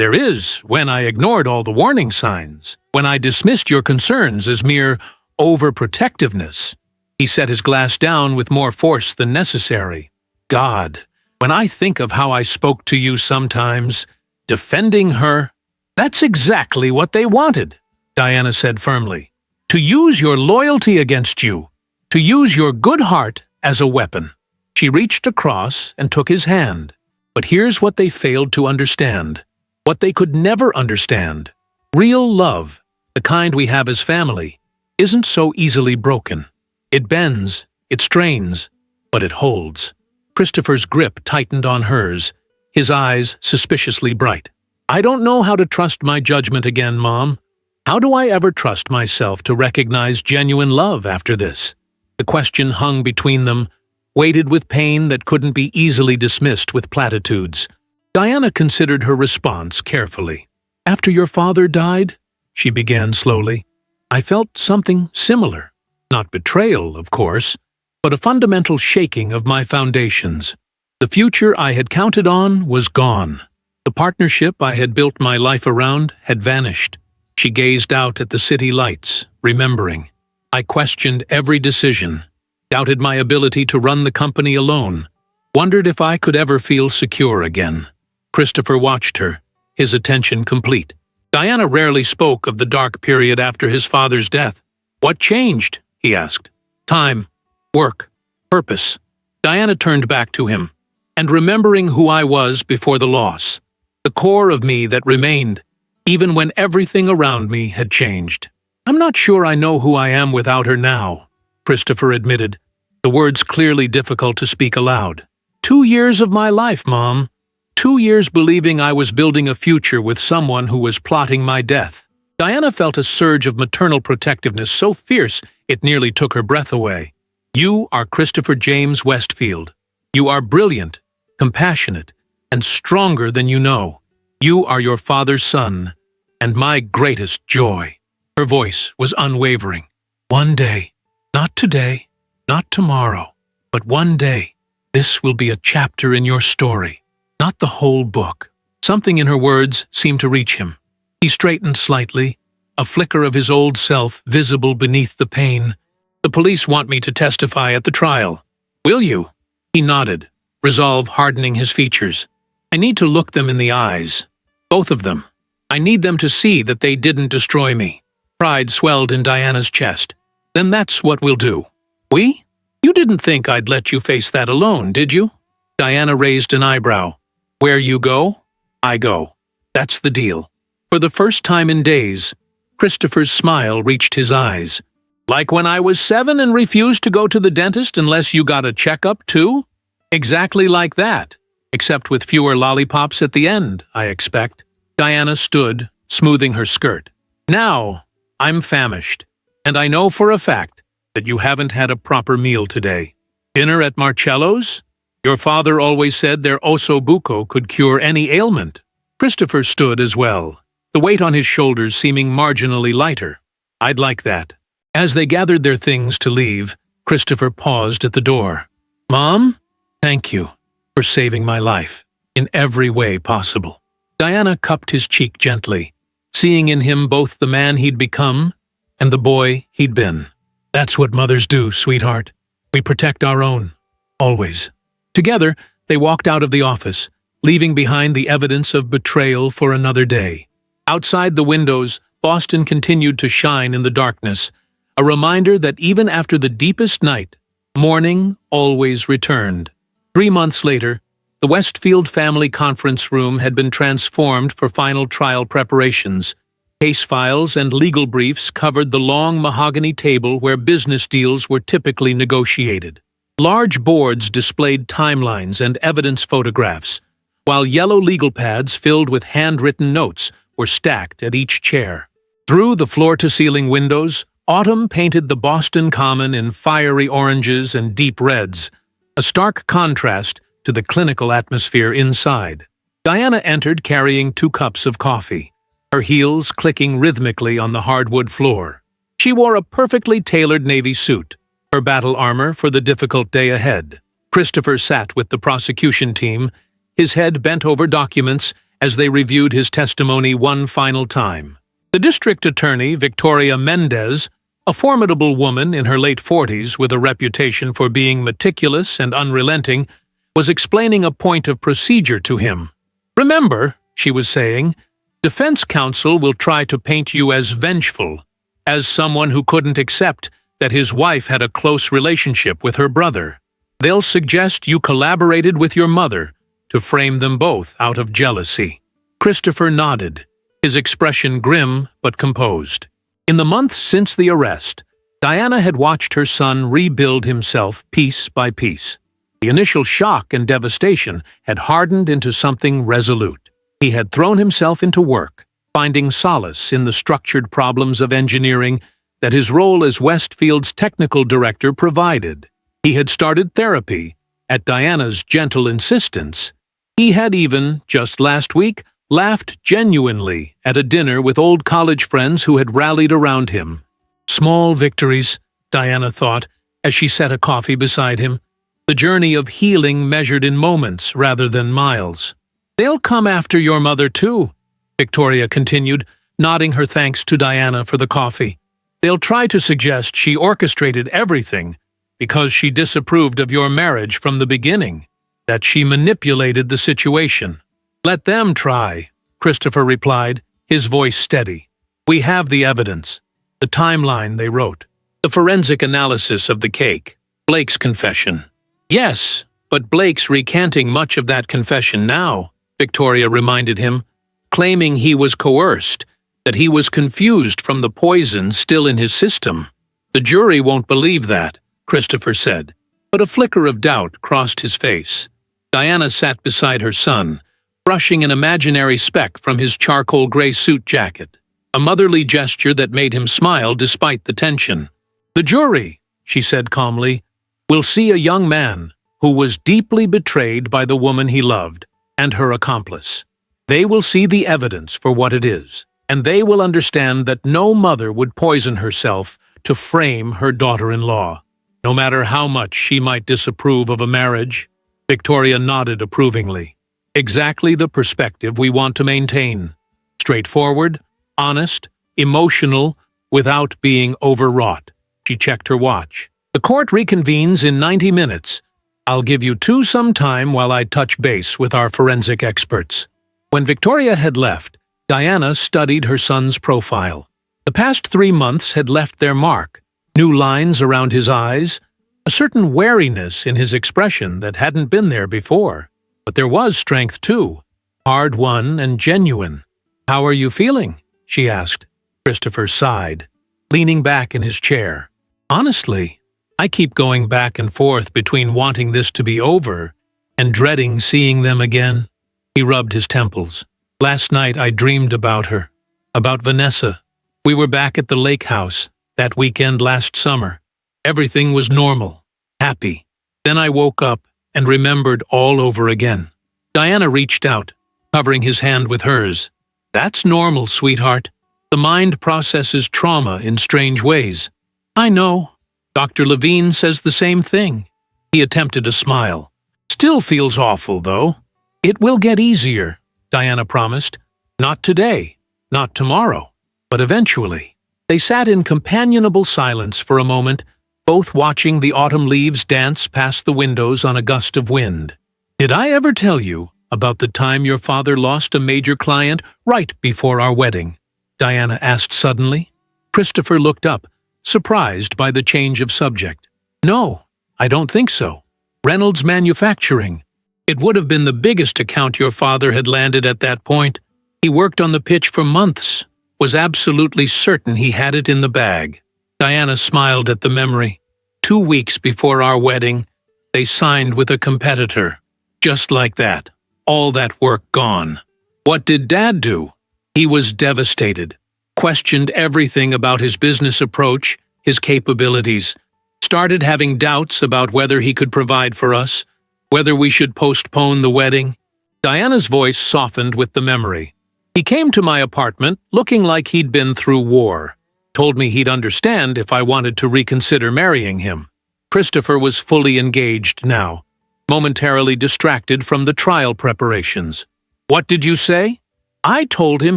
There is, when I ignored all the warning signs, when I dismissed your concerns as mere overprotectiveness. He set his glass down with more force than necessary. God, when I think of how I spoke to you sometimes, defending her, that's exactly what they wanted, Diana said firmly. To use your loyalty against you, to use your good heart as a weapon. She reached across and took his hand. But here's what they failed to understand, what they could never understand. Real love, the kind we have as family, isn't so easily broken. It bends, it strains, but it holds. Christopher's grip tightened on hers, his eyes suspiciously bright. I don't know how to trust my judgment again, Mom. How do I ever trust myself to recognize genuine love after this? The question hung between them, weighted with pain that couldn't be easily dismissed with platitudes. Diana considered her response carefully. After your father died, she began slowly, I felt something similar. Not betrayal, of course, but a fundamental shaking of my foundations. The future I had counted on was gone. The partnership I had built my life around had vanished. She gazed out at the city lights, remembering. I questioned every decision, doubted my ability to run the company alone, wondered if I could ever feel secure again. Christopher watched her, his attention complete. Diana rarely spoke of the dark period after his father's death. What changed? He asked. Time, work, purpose. Diana turned back to him, and remembering who I was before the loss, the core of me that remained, even when everything around me had changed. I'm not sure I know who I am without her now, Christopher admitted, the words clearly difficult to speak aloud. 2 years of my life, Mom. 2 years believing I was building a future with someone who was plotting my death. Diana felt a surge of maternal protectiveness so fierce it nearly took her breath away. You are Christopher James Westfield. You are brilliant, compassionate, and stronger than you know. You are your father's son, and my greatest joy. Her voice was unwavering. One day, not today, not tomorrow, but one day, this will be a chapter in your story, not the whole book. Something in her words seemed to reach him. He straightened slightly, a flicker of his old self visible beneath the pain. The police want me to testify at the trial. Will you? He nodded, resolve hardening his features. I need to look them in the eyes. Both of them. I need them to see that they didn't destroy me. Pride swelled in Diana's chest. Then that's what we'll do. We? You didn't think I'd let you face that alone, did you? Diana raised an eyebrow. Where you go, I go. That's the deal. For the first time in days, Christopher's smile reached his eyes. Like when I was 7 and refused to go to the dentist unless you got a checkup too? Exactly like that, except with fewer lollipops at the end, I expect. Diana stood, smoothing her skirt. Now, I'm famished, and I know for a fact that you haven't had a proper meal today. Dinner at Marcello's? Your father always said their osso buco could cure any ailment. Christopher stood as well, the weight on his shoulders seeming marginally lighter. I'd like that. As they gathered their things to leave, Christopher paused at the door. Mom, thank you for saving my life in every way possible. Diana cupped his cheek gently, seeing in him both the man he'd become and the boy he'd been. That's what mothers do, sweetheart. We protect our own, always. Together, they walked out of the office, leaving behind the evidence of betrayal for another day. Outside the windows, Boston continued to shine in the darkness, a reminder that even after the deepest night, morning always returned. 3 months later, the Westfield family conference room had been transformed for final trial preparations. Case files and legal briefs covered the long mahogany table where business deals were typically negotiated. Large boards displayed timelines and evidence photographs, while yellow legal pads filled with handwritten notes were stacked at each chair. Through the floor-to-ceiling windows, autumn painted the Boston Common in fiery oranges and deep reds, a stark contrast to the clinical atmosphere inside. Diana entered carrying 2 cups of coffee, her heels clicking rhythmically on the hardwood floor. She wore a perfectly tailored navy suit, her battle armor for the difficult day ahead. Christopher sat with the prosecution team, his head bent over documents as they reviewed his testimony one final time. The district attorney, Victoria Mendez, a formidable woman in her late 40s with a reputation for being meticulous and unrelenting, was explaining a point of procedure to him. "Remember," she was saying, "defense counsel will try to paint you as vengeful, as someone who couldn't accept that his wife had a close relationship with her brother. They'll suggest you collaborated with your mother to frame them both out of jealousy." Christopher nodded, his expression grim but composed. In the months since the arrest, Diana had watched her son rebuild himself piece by piece. The initial shock and devastation had hardened into something resolute. He had thrown himself into work, finding solace in the structured problems of engineering that his role as Westfield's technical director provided. He had started therapy, at Diana's gentle insistence. He had even, just last week, laughed genuinely at a dinner with old college friends who had rallied around him. Small victories, Diana thought, as she set a coffee beside him. The journey of healing measured in moments rather than miles. "They'll come after your mother, too," Victoria continued, nodding her thanks to Diana for the coffee. "They'll try to suggest she orchestrated everything because she disapproved of your marriage from the beginning, that she manipulated the situation." "Let them try," Christopher replied, his voice steady. "We have the evidence, the timeline they wrote, the forensic analysis of the cake, Blake's confession." "Yes, but Blake's recanting much of that confession now," Victoria reminded him, claiming he was coerced, that he was confused from the poison still in his system. "The jury won't believe that," Christopher said, but a flicker of doubt crossed his face. Diana sat beside her son, brushing an imaginary speck from his charcoal gray suit jacket, a motherly gesture that made him smile despite the tension. "The jury," she said calmly, "will see a young man who was deeply betrayed by the woman he loved and her accomplice. They will see the evidence for what it is, and they will understand that no mother would poison herself to frame her daughter-in-law, no matter how much she might disapprove of a marriage." Victoria nodded approvingly. "Exactly the perspective we want to maintain. Straightforward, honest, emotional, without being overwrought." She checked her watch. "The court reconvenes in 90 minutes. I'll give you some time while I touch base with our forensic experts." When Victoria had left, Diana studied her son's profile. The past 3 months had left their mark. New lines around his eyes, a certain wariness in his expression that hadn't been there before. But there was strength too, hard-won and genuine. "How are you feeling?" she asked. Christopher sighed, leaning back in his chair. "Honestly, I keep going back and forth between wanting this to be over and dreading seeing them again." He rubbed his temples. "Last night I dreamed about her, about Vanessa. We were back at the lake house, that weekend last summer. Everything was normal, happy. Then I woke up and remembered all over again." Diana reached out, covering his hand with hers. "That's normal, sweetheart. The mind processes trauma in strange ways." "I know. Dr. Levine says the same thing." He attempted a smile. "Still feels awful, though." "It will get easier," Diana promised. "Not today, not tomorrow, but eventually." They sat in companionable silence for a moment, both watching the autumn leaves dance past the windows on a gust of wind. "Did I ever tell you about the time your father lost a major client right before our wedding?" Diana asked suddenly. Christopher looked up, surprised by the change of subject. "No, I don't think so. Reynolds Manufacturing. It would have been the biggest account your father had landed at that point. He worked on the pitch for months, was absolutely certain he had it in the bag." Diana smiled at the memory. 2 weeks before our wedding, they signed with a competitor. Just like that. All that work gone. What did Dad do? He was devastated. Questioned everything about his business approach, his capabilities. Started having doubts about whether he could provide for us, whether we should postpone the wedding. Diana's voice softened with the memory. "He came to my apartment looking like he'd been through war. Told me he'd understand if I wanted to reconsider marrying him." Christopher was fully engaged now, momentarily distracted from the trial preparations. What did you say? I told him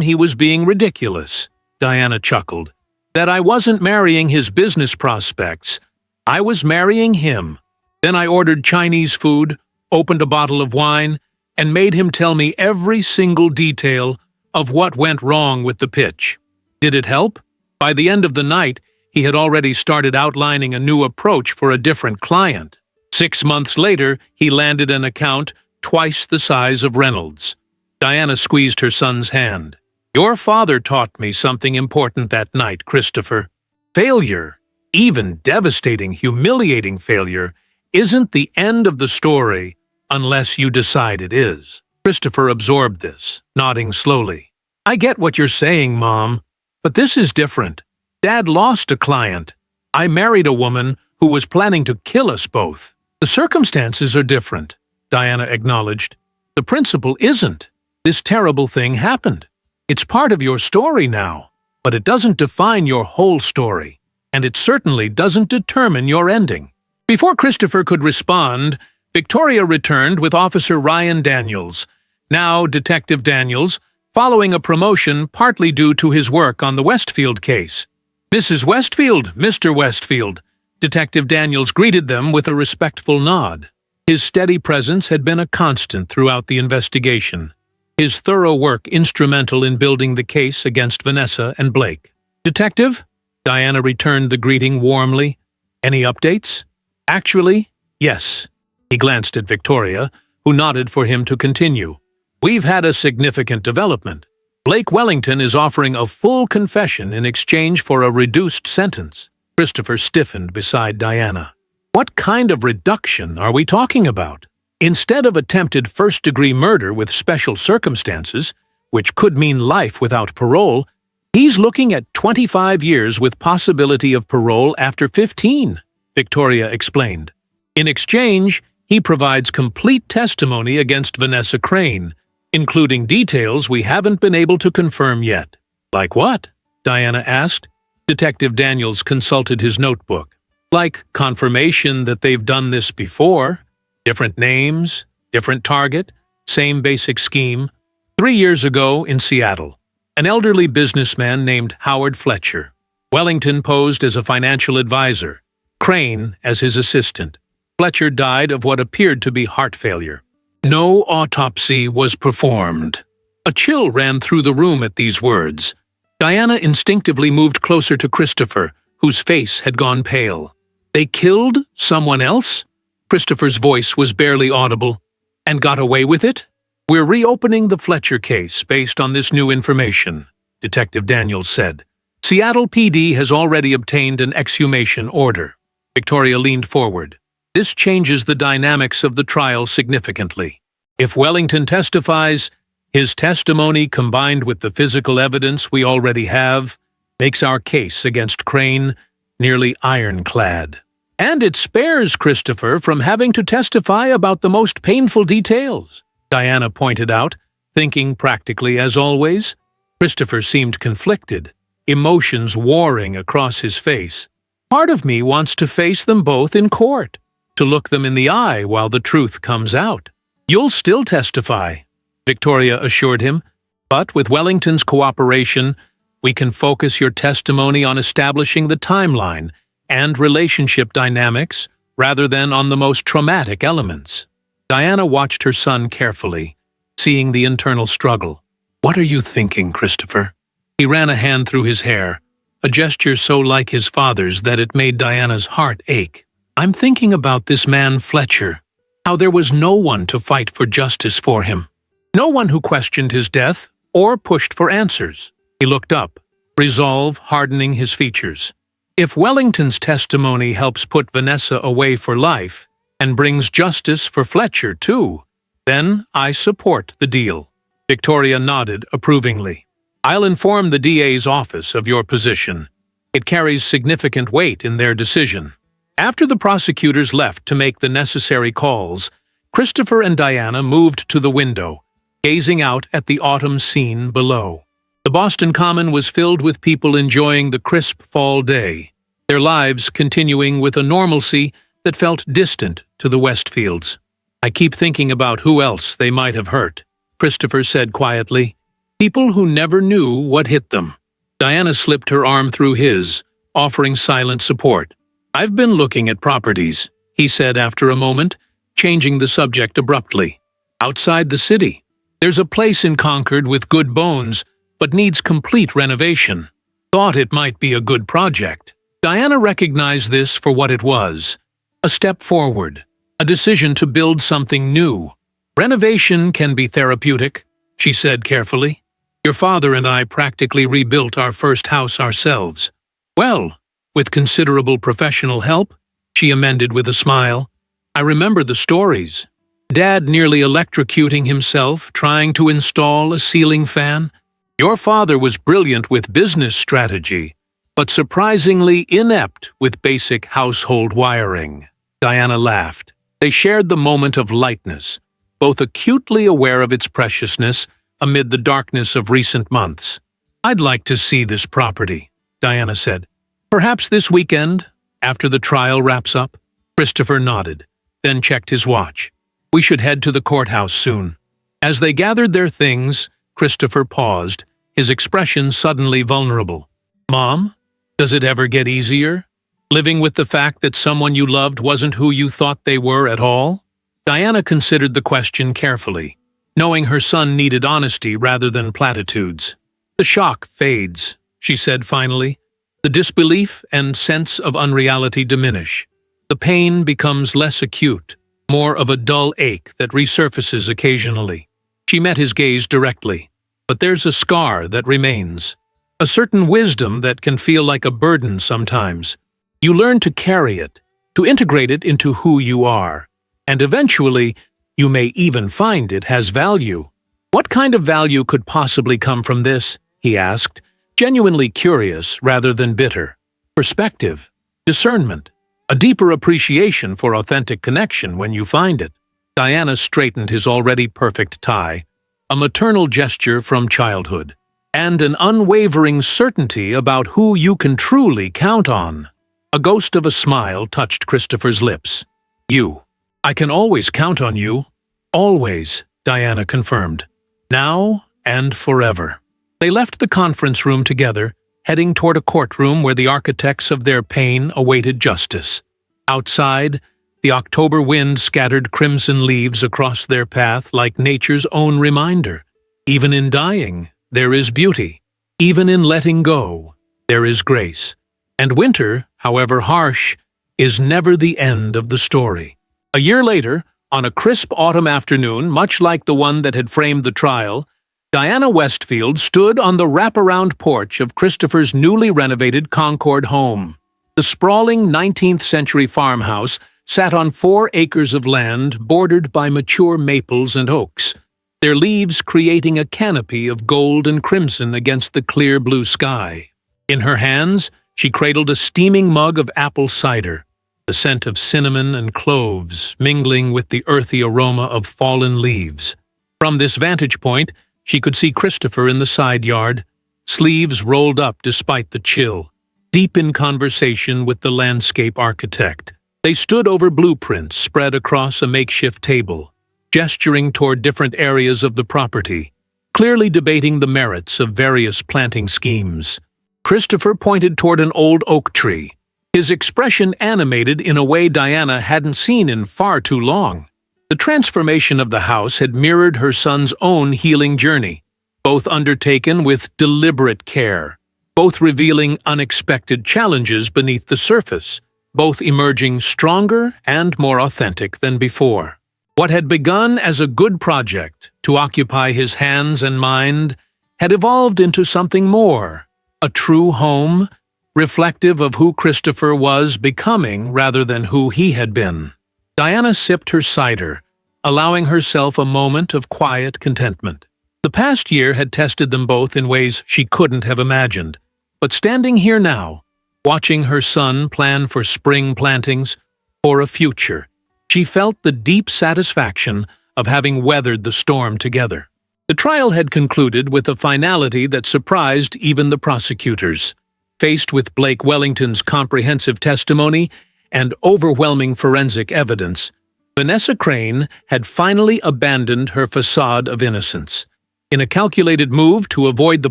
he was being ridiculous, Diana chuckled. That I wasn't marrying his business prospects. I was marrying him. Then I ordered Chinese food, opened a bottle of wine, and made him tell me every single detail of what went wrong with the pitch. Did it help? By the end of the night, he had already started outlining a new approach for a different client. 6 months later, he landed an account twice the size of Reynolds. Diana squeezed her son's hand. Your father taught me something important that night, Christopher. Failure, even devastating, humiliating failure, isn't the end of the story unless you decide it is. Christopher absorbed this, nodding slowly. I get what you're saying, Mom, but this is different. Dad lost a client. I married a woman who was planning to kill us both. The circumstances are different, Diana acknowledged. The principle isn't. This terrible thing happened. It's part of your story now, but it doesn't define your whole story, and it certainly doesn't determine your ending. Before Christopher could respond, Victoria returned with Officer Ryan Daniels, now Detective Daniels, following a promotion partly due to his work on the Westfield case. Mrs. Westfield, Mr. Westfield. Detective Daniels greeted them with a respectful nod. His steady presence had been a constant throughout the investigation, his thorough work instrumental in building the case against Vanessa and Blake. Detective? Diana returned the greeting warmly. Any updates? Actually, yes. He glanced at Victoria, who nodded for him to continue. We've had a significant development. Blake Wellington is offering a full confession in exchange for a reduced sentence. Christopher stiffened beside Diana. What kind of reduction are we talking about? Instead of attempted first-degree murder with special circumstances, which could mean life without parole, he's looking at 25 years with possibility of parole after 15, Victoria explained. In exchange, he provides complete testimony against Vanessa Crane, including details we haven't been able to confirm yet. Like what? Diana asked. Detective Daniels consulted his notebook. Like confirmation that they've done this before. Different names, different target, same basic scheme. 3 years ago in Seattle, an elderly businessman named Howard Fletcher. Wellington posed as a financial advisor, Crane as his assistant. Fletcher died of what appeared to be heart failure. No autopsy was performed. A chill ran through the room at these words. Diana instinctively moved closer to Christopher, whose face had gone pale. They killed someone else? Christopher's voice was barely audible. And got away with it? We're reopening the Fletcher case based on this new information, Detective Daniels said. Seattle PD has already obtained an exhumation order. Victoria leaned forward. This changes the dynamics of the trial significantly. If Wellington testifies, his testimony combined with the physical evidence we already have makes our case against Crane nearly ironclad. And it spares Christopher from having to testify about the most painful details, Diana pointed out, thinking practically as always. Christopher seemed conflicted, emotions warring across his face. Part of me wants to face them both in court, to look them in the eye while the truth comes out. You'll still testify, Victoria assured him, but with Wellington's cooperation, we can focus your testimony on establishing the timeline and relationship dynamics rather than on the most traumatic elements. Diana watched her son carefully, seeing the internal struggle. What are you thinking, Christopher? He ran a hand through his hair, a gesture so like his father's that it made Diana's heart ache. I'm thinking about this man Fletcher, how there was no one to fight for justice for him. No one who questioned his death or pushed for answers. He looked up, resolve hardening his features. If Wellington's testimony helps put Vanessa away for life and brings justice for Fletcher too, then I support the deal. Victoria nodded approvingly. I'll inform the DA's office of your position. It carries significant weight in their decision. After the prosecutors left to make the necessary calls, Christopher and Diana moved to the window, gazing out at the autumn scene below. The Boston Common was filled with people enjoying the crisp fall day, their lives continuing with a normalcy that felt distant to the Westfields. I keep thinking about who else they might have hurt. Christopher said quietly. People who never knew what hit them. Diana slipped her arm through his, offering silent support. I've been looking at properties, he said after a moment, changing the subject abruptly. Outside the city. There's a place in Concord with good bones, but needs complete renovation. Thought it might be a good project. Diana recognized this for what it was. A step forward. A decision to build something new. Renovation can be therapeutic, she said carefully. Your father and I practically rebuilt our first house ourselves. Well, with considerable professional help, she amended with a smile. I remember the stories. Dad nearly electrocuting himself trying to install a ceiling fan. Your father was brilliant with business strategy, but surprisingly inept with basic household wiring. Diana laughed. They shared the moment of lightness, both acutely aware of its preciousness amid the darkness of recent months. I'd like to see this property, Diana said. Perhaps this weekend, after the trial wraps up? Christopher nodded, then checked his watch. We should head to the courthouse soon. As they gathered their things, Christopher paused, his expression suddenly vulnerable. Mom, does it ever get easier? Living with the fact that someone you loved wasn't who you thought they were at all? Diana considered the question carefully, knowing her son needed honesty rather than platitudes. The shock fades, she said finally. The disbelief and sense of unreality diminish. The pain becomes less acute, more of a dull ache that resurfaces occasionally. She met his gaze directly. But there's a scar that remains. A certain wisdom that can feel like a burden sometimes. You learn to carry it, to integrate it into who you are. And eventually, you may even find it has value. What kind of value could possibly come from this? He asked, genuinely curious rather than bitter. Perspective, discernment, a deeper appreciation for authentic connection when you find it. Diana straightened his already perfect tie, a maternal gesture from childhood, and an unwavering certainty about who you can truly count on. A ghost of a smile touched Christopher's lips. You. I can always count on you. Always, Diana confirmed. Now and forever. They left the conference room together, heading toward a courtroom where the architects of their pain awaited justice. Outside, the October wind scattered crimson leaves across their path like nature's own reminder. Even in dying, there is beauty. Even in letting go, there is grace. And winter, however harsh, is never the end of the story. A year later, on a crisp autumn afternoon, much like the one that had framed the trial, Diana Westfield stood on the wraparound porch of Christopher's newly renovated Concord home. The sprawling 19th-century farmhouse sat on 4 acres of land bordered by mature maples and oaks, their leaves creating a canopy of gold and crimson against the clear blue sky. In her hands, she cradled a steaming mug of apple cider, the scent of cinnamon and cloves mingling with the earthy aroma of fallen leaves. From this vantage point, she could see Christopher in the side yard, sleeves rolled up despite the chill, deep in conversation with the landscape architect. They stood over blueprints spread across a makeshift table, gesturing toward different areas of the property, clearly debating the merits of various planting schemes. Christopher pointed toward an old oak tree, his expression animated in a way Diana hadn't seen in far too long. The transformation of the house had mirrored her son's own healing journey, both undertaken with deliberate care, both revealing unexpected challenges beneath the surface, both emerging stronger and more authentic than before. What had begun as a good project to occupy his hands and mind had evolved into something more, a true home, reflective of who Christopher was becoming rather than who he had been. Diana sipped her cider, allowing herself a moment of quiet contentment. The past year had tested them both in ways she couldn't have imagined, but standing here now, watching her son plan for spring plantings, for a future, she felt the deep satisfaction of having weathered the storm together. The trial had concluded with a finality that surprised even the prosecutors. Faced with Blake Wellington's comprehensive testimony and overwhelming forensic evidence, Vanessa Crane had finally abandoned her facade of innocence. In a calculated move to avoid the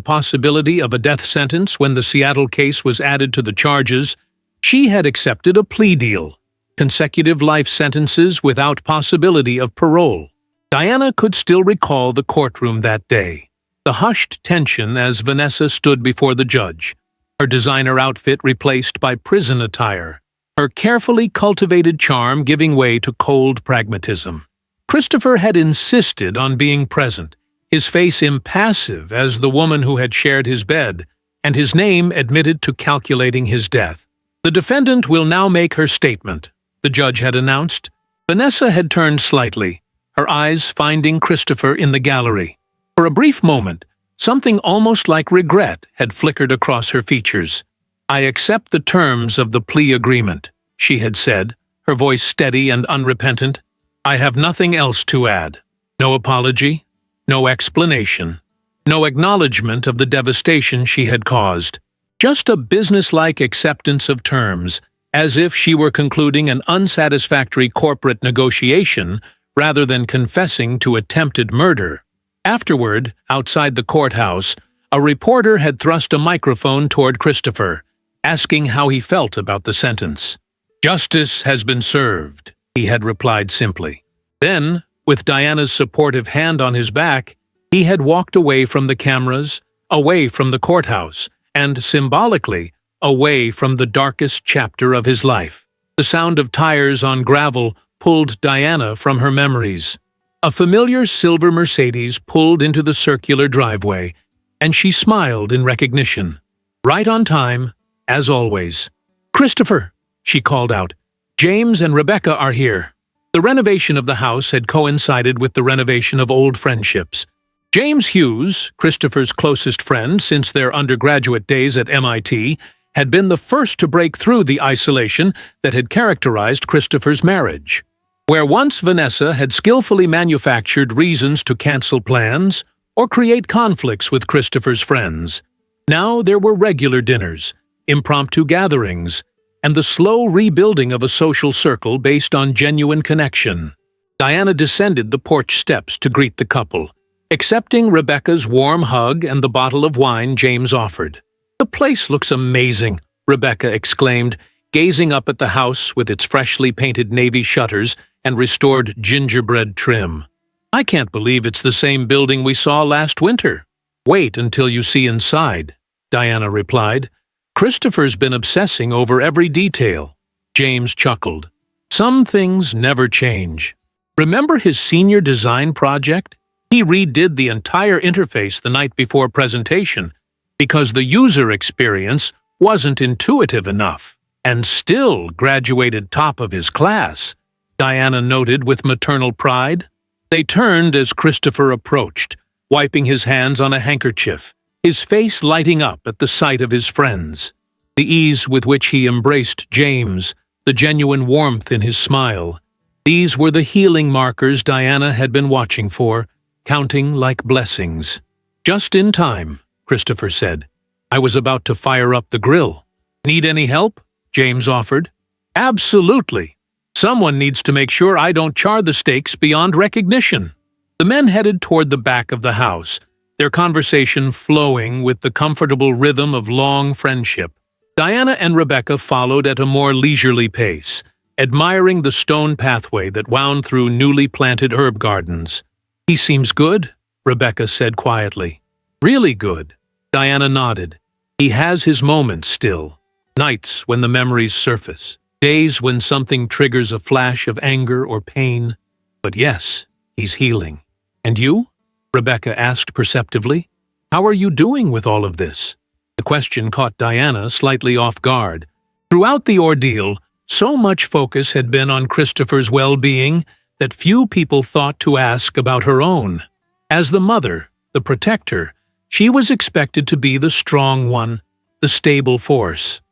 possibility of a death sentence when the Seattle case was added to the charges, she had accepted a plea deal: consecutive life sentences without possibility of parole. Diana could still recall the courtroom that day, the hushed tension as Vanessa stood before the judge, her designer outfit replaced by prison attire, her carefully cultivated charm giving way to cold pragmatism. Christopher had insisted on being present, his face impassive as the woman who had shared his bed, and his name admitted to calculating his death. "The defendant will now make her statement," the judge had announced. Vanessa had turned slightly, her eyes finding Christopher in the gallery. For a brief moment, something almost like regret had flickered across her features. "I accept the terms of the plea agreement," she had said, her voice steady and unrepentant. "I have nothing else to add. No apology, no explanation, no acknowledgement of the devastation she had caused. Just a businesslike acceptance of terms, as if she were concluding an unsatisfactory corporate negotiation rather than confessing to attempted murder." Afterward, outside the courthouse, a reporter had thrust a microphone toward Christopher, asking how he felt about the sentence. "Justice has been served," he had replied simply. Then, with Diana's supportive hand on his back, he had walked away from the cameras, away from the courthouse, and, symbolically, away from the darkest chapter of his life. The sound of tires on gravel pulled Diana from her memories. A familiar silver Mercedes pulled into the circular driveway, and she smiled in recognition. Right on time, as always. "Christopher," she called out, "James and Rebecca are here." The renovation of the house had coincided with the renovation of old friendships. James Hughes, Christopher's closest friend since their undergraduate days at MIT, had been the first to break through the isolation that had characterized Christopher's marriage. Where once Vanessa had skillfully manufactured reasons to cancel plans or create conflicts with Christopher's friends, now there were regular dinners, impromptu gatherings, and the slow rebuilding of a social circle based on genuine connection. Diana descended the porch steps to greet the couple, accepting Rebecca's warm hug and the bottle of wine James offered. "The place looks amazing," Rebecca exclaimed, gazing up at the house with its freshly painted navy shutters and restored gingerbread trim. "I can't believe it's the same building we saw last winter." "Wait until you see inside," Diana replied. "Christopher's been obsessing over every detail." James chuckled. "Some things never change. Remember his senior design project? He redid the entire interface the night before presentation because the user experience wasn't intuitive enough, and still graduated top of his class," Diana noted with maternal pride. They turned as Christopher approached, wiping his hands on a handkerchief, his face lighting up at the sight of his friends. The ease with which he embraced James, the genuine warmth in his smile, these were the healing markers Diana had been watching for, counting like blessings. "Just in time," Christopher said. "I was about to fire up the grill." "Need any help?" James offered. "Absolutely. Someone needs to make sure I don't char the steaks beyond recognition." The men headed toward the back of the house, their conversation flowing with the comfortable rhythm of long friendship. Diana and Rebecca followed at a more leisurely pace, admiring the stone pathway that wound through newly planted herb gardens. "He seems good," Rebecca said quietly. "Really good." Diana nodded. "He has his moments still. Nights when the memories surface. Days when something triggers a flash of anger or pain. But yes, he's healing." "And you?" Rebecca asked perceptively. "How are you doing with all of this?" The question caught Diana slightly off guard. Throughout the ordeal, so much focus had been on Christopher's well-being that few people thought to ask about her own. As the mother, the protector, she was expected to be the strong one, the stable force.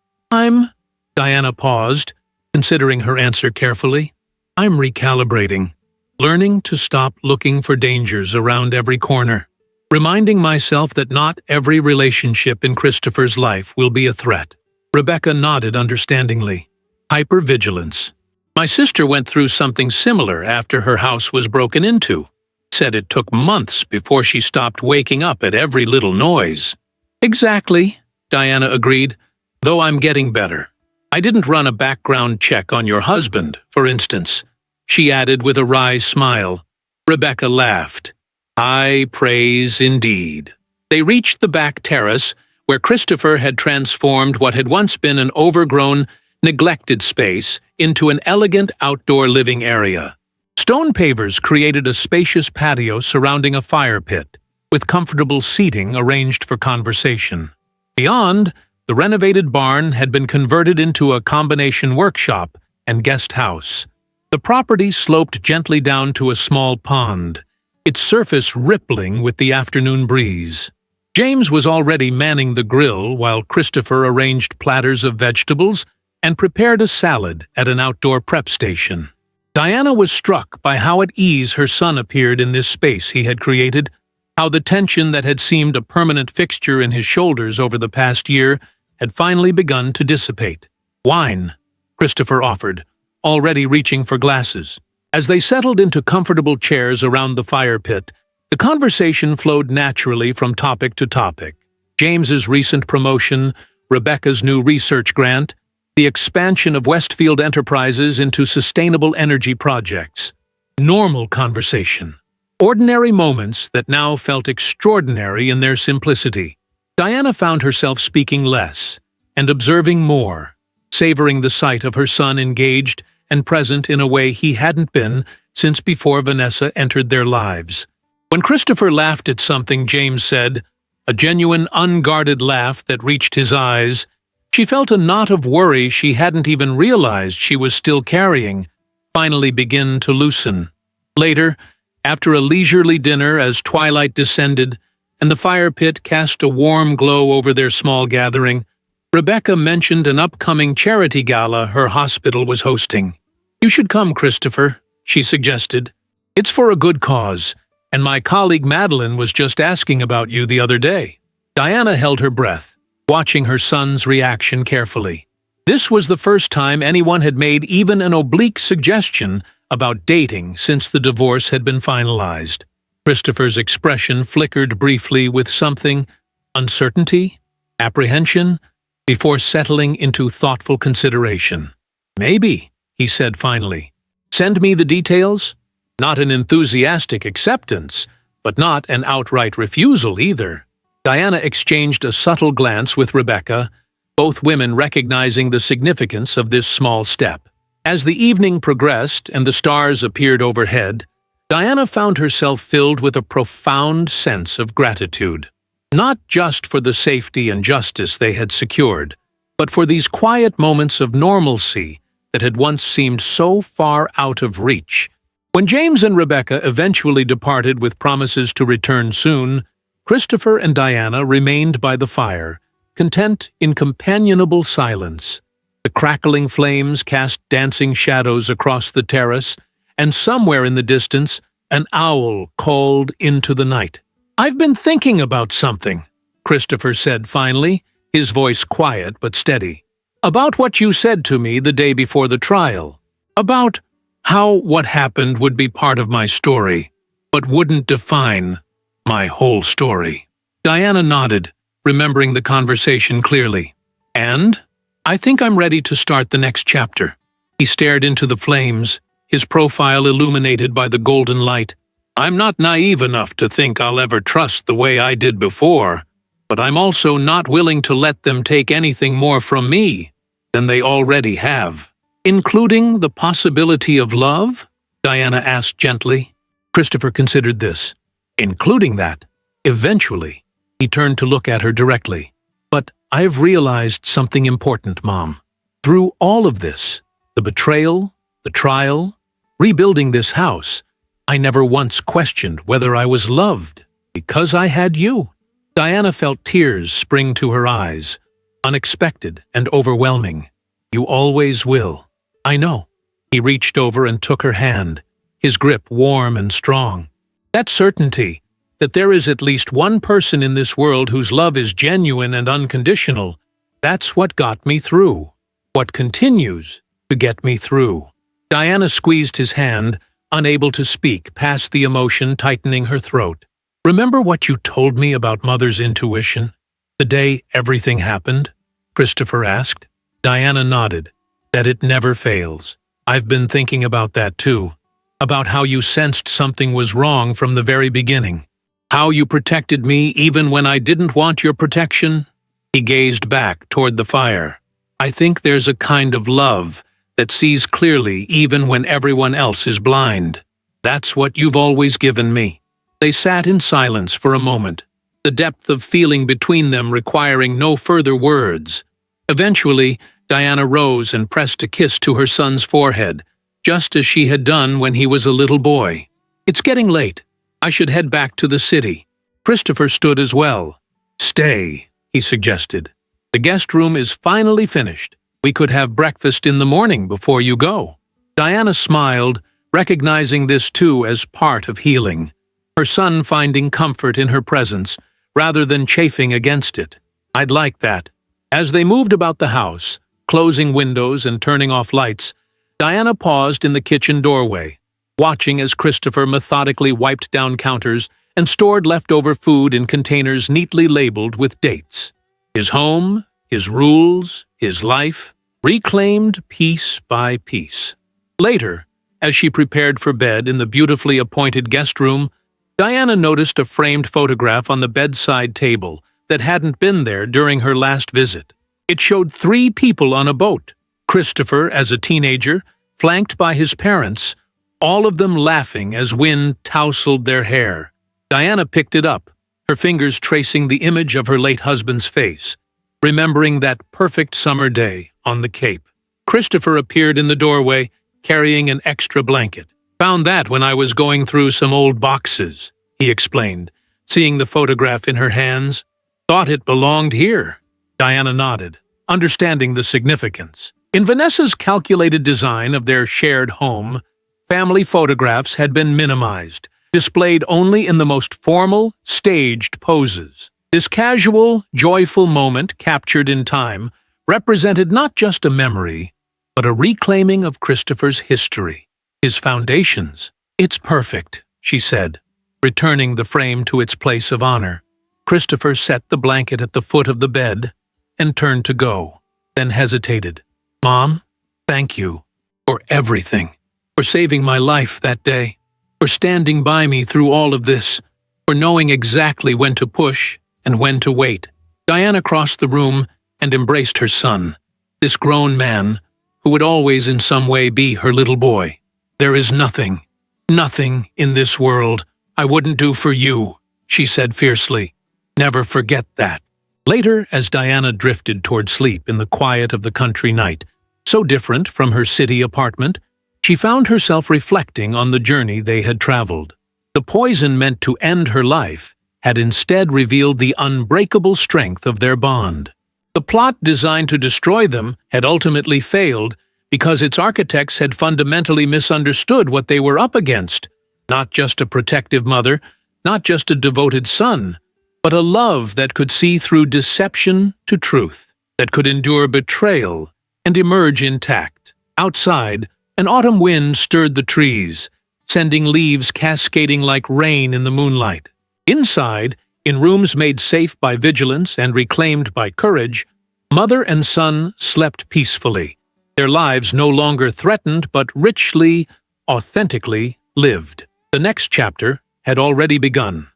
Diana paused, considering her answer carefully. "I'm recalibrating, learning to stop looking for dangers around every corner, reminding myself that not every relationship in Christopher's life will be a threat." Rebecca nodded understandingly. "Hypervigilance. My sister went through something similar after her house was broken into. Said it took months before she stopped waking up at every little noise. Exactly, Diana agreed, though I'm getting better. I didn't run a background check on your husband, for instance, she added with a wry smile. Rebecca laughed. High praise indeed. They reached the back terrace, where Christopher had transformed what had once been an overgrown, neglected space into an elegant outdoor living area. Stone pavers created a spacious patio surrounding a fire pit, with comfortable seating arranged for conversation. Beyond, the renovated barn had been converted into a combination workshop and guest house. The property sloped gently down to a small pond, its surface rippling with the afternoon breeze. James was already manning the grill while Christopher arranged platters of vegetables and prepared a salad at an outdoor prep station. Diana was struck by how at ease her son appeared in this space he had created, how the tension that had seemed a permanent fixture in his shoulders over the past year had finally begun to dissipate. Wine, Christopher offered, already reaching for glasses. As they settled into comfortable chairs around the fire pit, the conversation flowed naturally from topic to topic. James's recent promotion, Rebecca's new research grant, the expansion of Westfield Enterprises into sustainable energy projects. Normal conversation. Ordinary moments that now felt extraordinary in their simplicity. Diana found herself speaking less and observing more, savoring the sight of her son engaged and present in a way he hadn't been since before Vanessa entered their lives. When Christopher laughed at something James said, a genuine, unguarded laugh that reached his eyes, she felt a knot of worry she hadn't even realized she was still carrying finally begin to loosen. Later, after a leisurely dinner as twilight descended and the fire pit cast a warm glow over their small gathering, Rebecca mentioned an upcoming charity gala her hospital was hosting. You should come, Christopher, she suggested. It's for a good cause, and my colleague Madeline was just asking about you the other day. Diana held her breath, watching her son's reaction carefully. This was the first time anyone had made even an oblique suggestion about dating since the divorce had been finalized. Christopher's expression flickered briefly with something, uncertainty, apprehension, before settling into thoughtful consideration. Maybe, he said finally. Send me the details? Not an enthusiastic acceptance, but not an outright refusal either. Diana exchanged a subtle glance with Rebecca, both women recognizing the significance of this small step. As the evening progressed and the stars appeared overhead, Diana found herself filled with a profound sense of gratitude. Not just for the safety and justice they had secured, but for these quiet moments of normalcy that had once seemed so far out of reach. When James and Rebecca eventually departed with promises to return soon, Christopher and Diana remained by the fire, content in companionable silence. The crackling flames cast dancing shadows across the terrace, and somewhere in the distance, an owl called into the night. I've been thinking about something, Christopher said finally, his voice quiet but steady. About what you said to me the day before the trial. About how what happened would be part of my story, but wouldn't define my whole story. Diana nodded, remembering the conversation clearly. And I think I'm ready to start the next chapter. He stared into the flames, his profile illuminated by the golden light. I'm not naive enough to think I'll ever trust the way I did before, but I'm also not willing to let them take anything more from me than they already have. Including the possibility of love? Diana asked gently. Christopher considered this. Including that. Eventually, he turned to look at her directly. But I've realized something important, Mom. Through all of this, the betrayal, the trial, rebuilding this house, I never once questioned whether I was loved because I had you. Diana felt tears spring to her eyes, unexpected and overwhelming. You always will. I know. He reached over and took her hand, his grip warm and strong. That certainty, that there is at least one person in this world whose love is genuine and unconditional, that's what got me through. What continues to get me through. Diana squeezed his hand, unable to speak past the emotion tightening her throat. "Remember what you told me about Mother's intuition? The day everything happened?" Christopher asked. Diana nodded. "That it never fails. I've been thinking about that too. About how you sensed something was wrong from the very beginning. How you protected me even when I didn't want your protection." He gazed back toward the fire. "I think there's a kind of love that sees clearly even when everyone else is blind. That's what you've always given me." They sat in silence for a moment, the depth of feeling between them requiring no further words. Eventually, Diana rose and pressed a kiss to her son's forehead, just as she had done when he was a little boy. "It's getting late. I should head back to the city." Christopher stood as well. "Stay," he suggested. "The guest room is finally finished. We could have breakfast in the morning before you go." Diana smiled, recognizing this too as part of healing, her son finding comfort in her presence rather than chafing against it. "I'd like that." As they moved about the house, closing windows and turning off lights, Diana paused in the kitchen doorway, watching as Christopher methodically wiped down counters and stored leftover food in containers neatly labeled with dates. His home, his rules, his life, reclaimed piece by piece. Later, as she prepared for bed in the beautifully appointed guest room, Diana noticed a framed photograph on the bedside table that hadn't been there during her last visit. It showed 3 people on a boat: Christopher as a teenager, flanked by his parents, all of them laughing as wind tousled their hair. Diana picked it up, her fingers tracing the image of her late husband's face, remembering that perfect summer day on the Cape. Christopher appeared in the doorway, carrying an extra blanket. "Found that when I was going through some old boxes," he explained, seeing the photograph in her hands. "Thought it belonged here." Diana nodded, understanding the significance. In Vanessa's calculated design of their shared home, family photographs had been minimized, displayed only in the most formal, staged poses. This casual, joyful moment captured in time represented not just a memory, but a reclaiming of Christopher's history, his foundations. "It's perfect," she said, returning the frame to its place of honor. Christopher set the blanket at the foot of the bed and turned to go, then hesitated. "Mom, thank you for everything, for saving my life that day, for standing by me through all of this, for knowing exactly when to push and when to wait." Diana crossed the room and embraced her son, this grown man who would always in some way be her little boy. "There is nothing, nothing in this world I wouldn't do for you," she said fiercely. "Never forget that." Later, as Diana drifted toward sleep in the quiet of the country night, so different from her city apartment, she found herself reflecting on the journey they had traveled. The poison meant to end her life had instead revealed the unbreakable strength of their bond. The plot designed to destroy them had ultimately failed because its architects had fundamentally misunderstood what they were up against. Not just a protective mother, not just a devoted son, but a love that could see through deception to truth, that could endure betrayal and emerge intact. Outside, an autumn wind stirred the trees, sending leaves cascading like rain in the moonlight. Inside, in rooms made safe by vigilance and reclaimed by courage, mother and son slept peacefully, their lives no longer threatened but richly, authentically lived. The next chapter had already begun.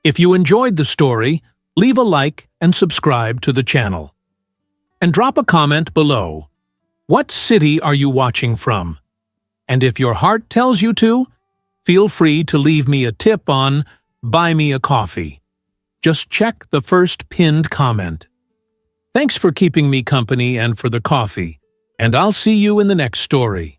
If you enjoyed the story, leave a like and subscribe to the channel. And drop a comment below. What city are you watching from? And if your heart tells you to, feel free to leave me a tip on Buy Me a Coffee. Just check the first pinned comment. Thanks for keeping me company and for the coffee, and I'll see you in the next story.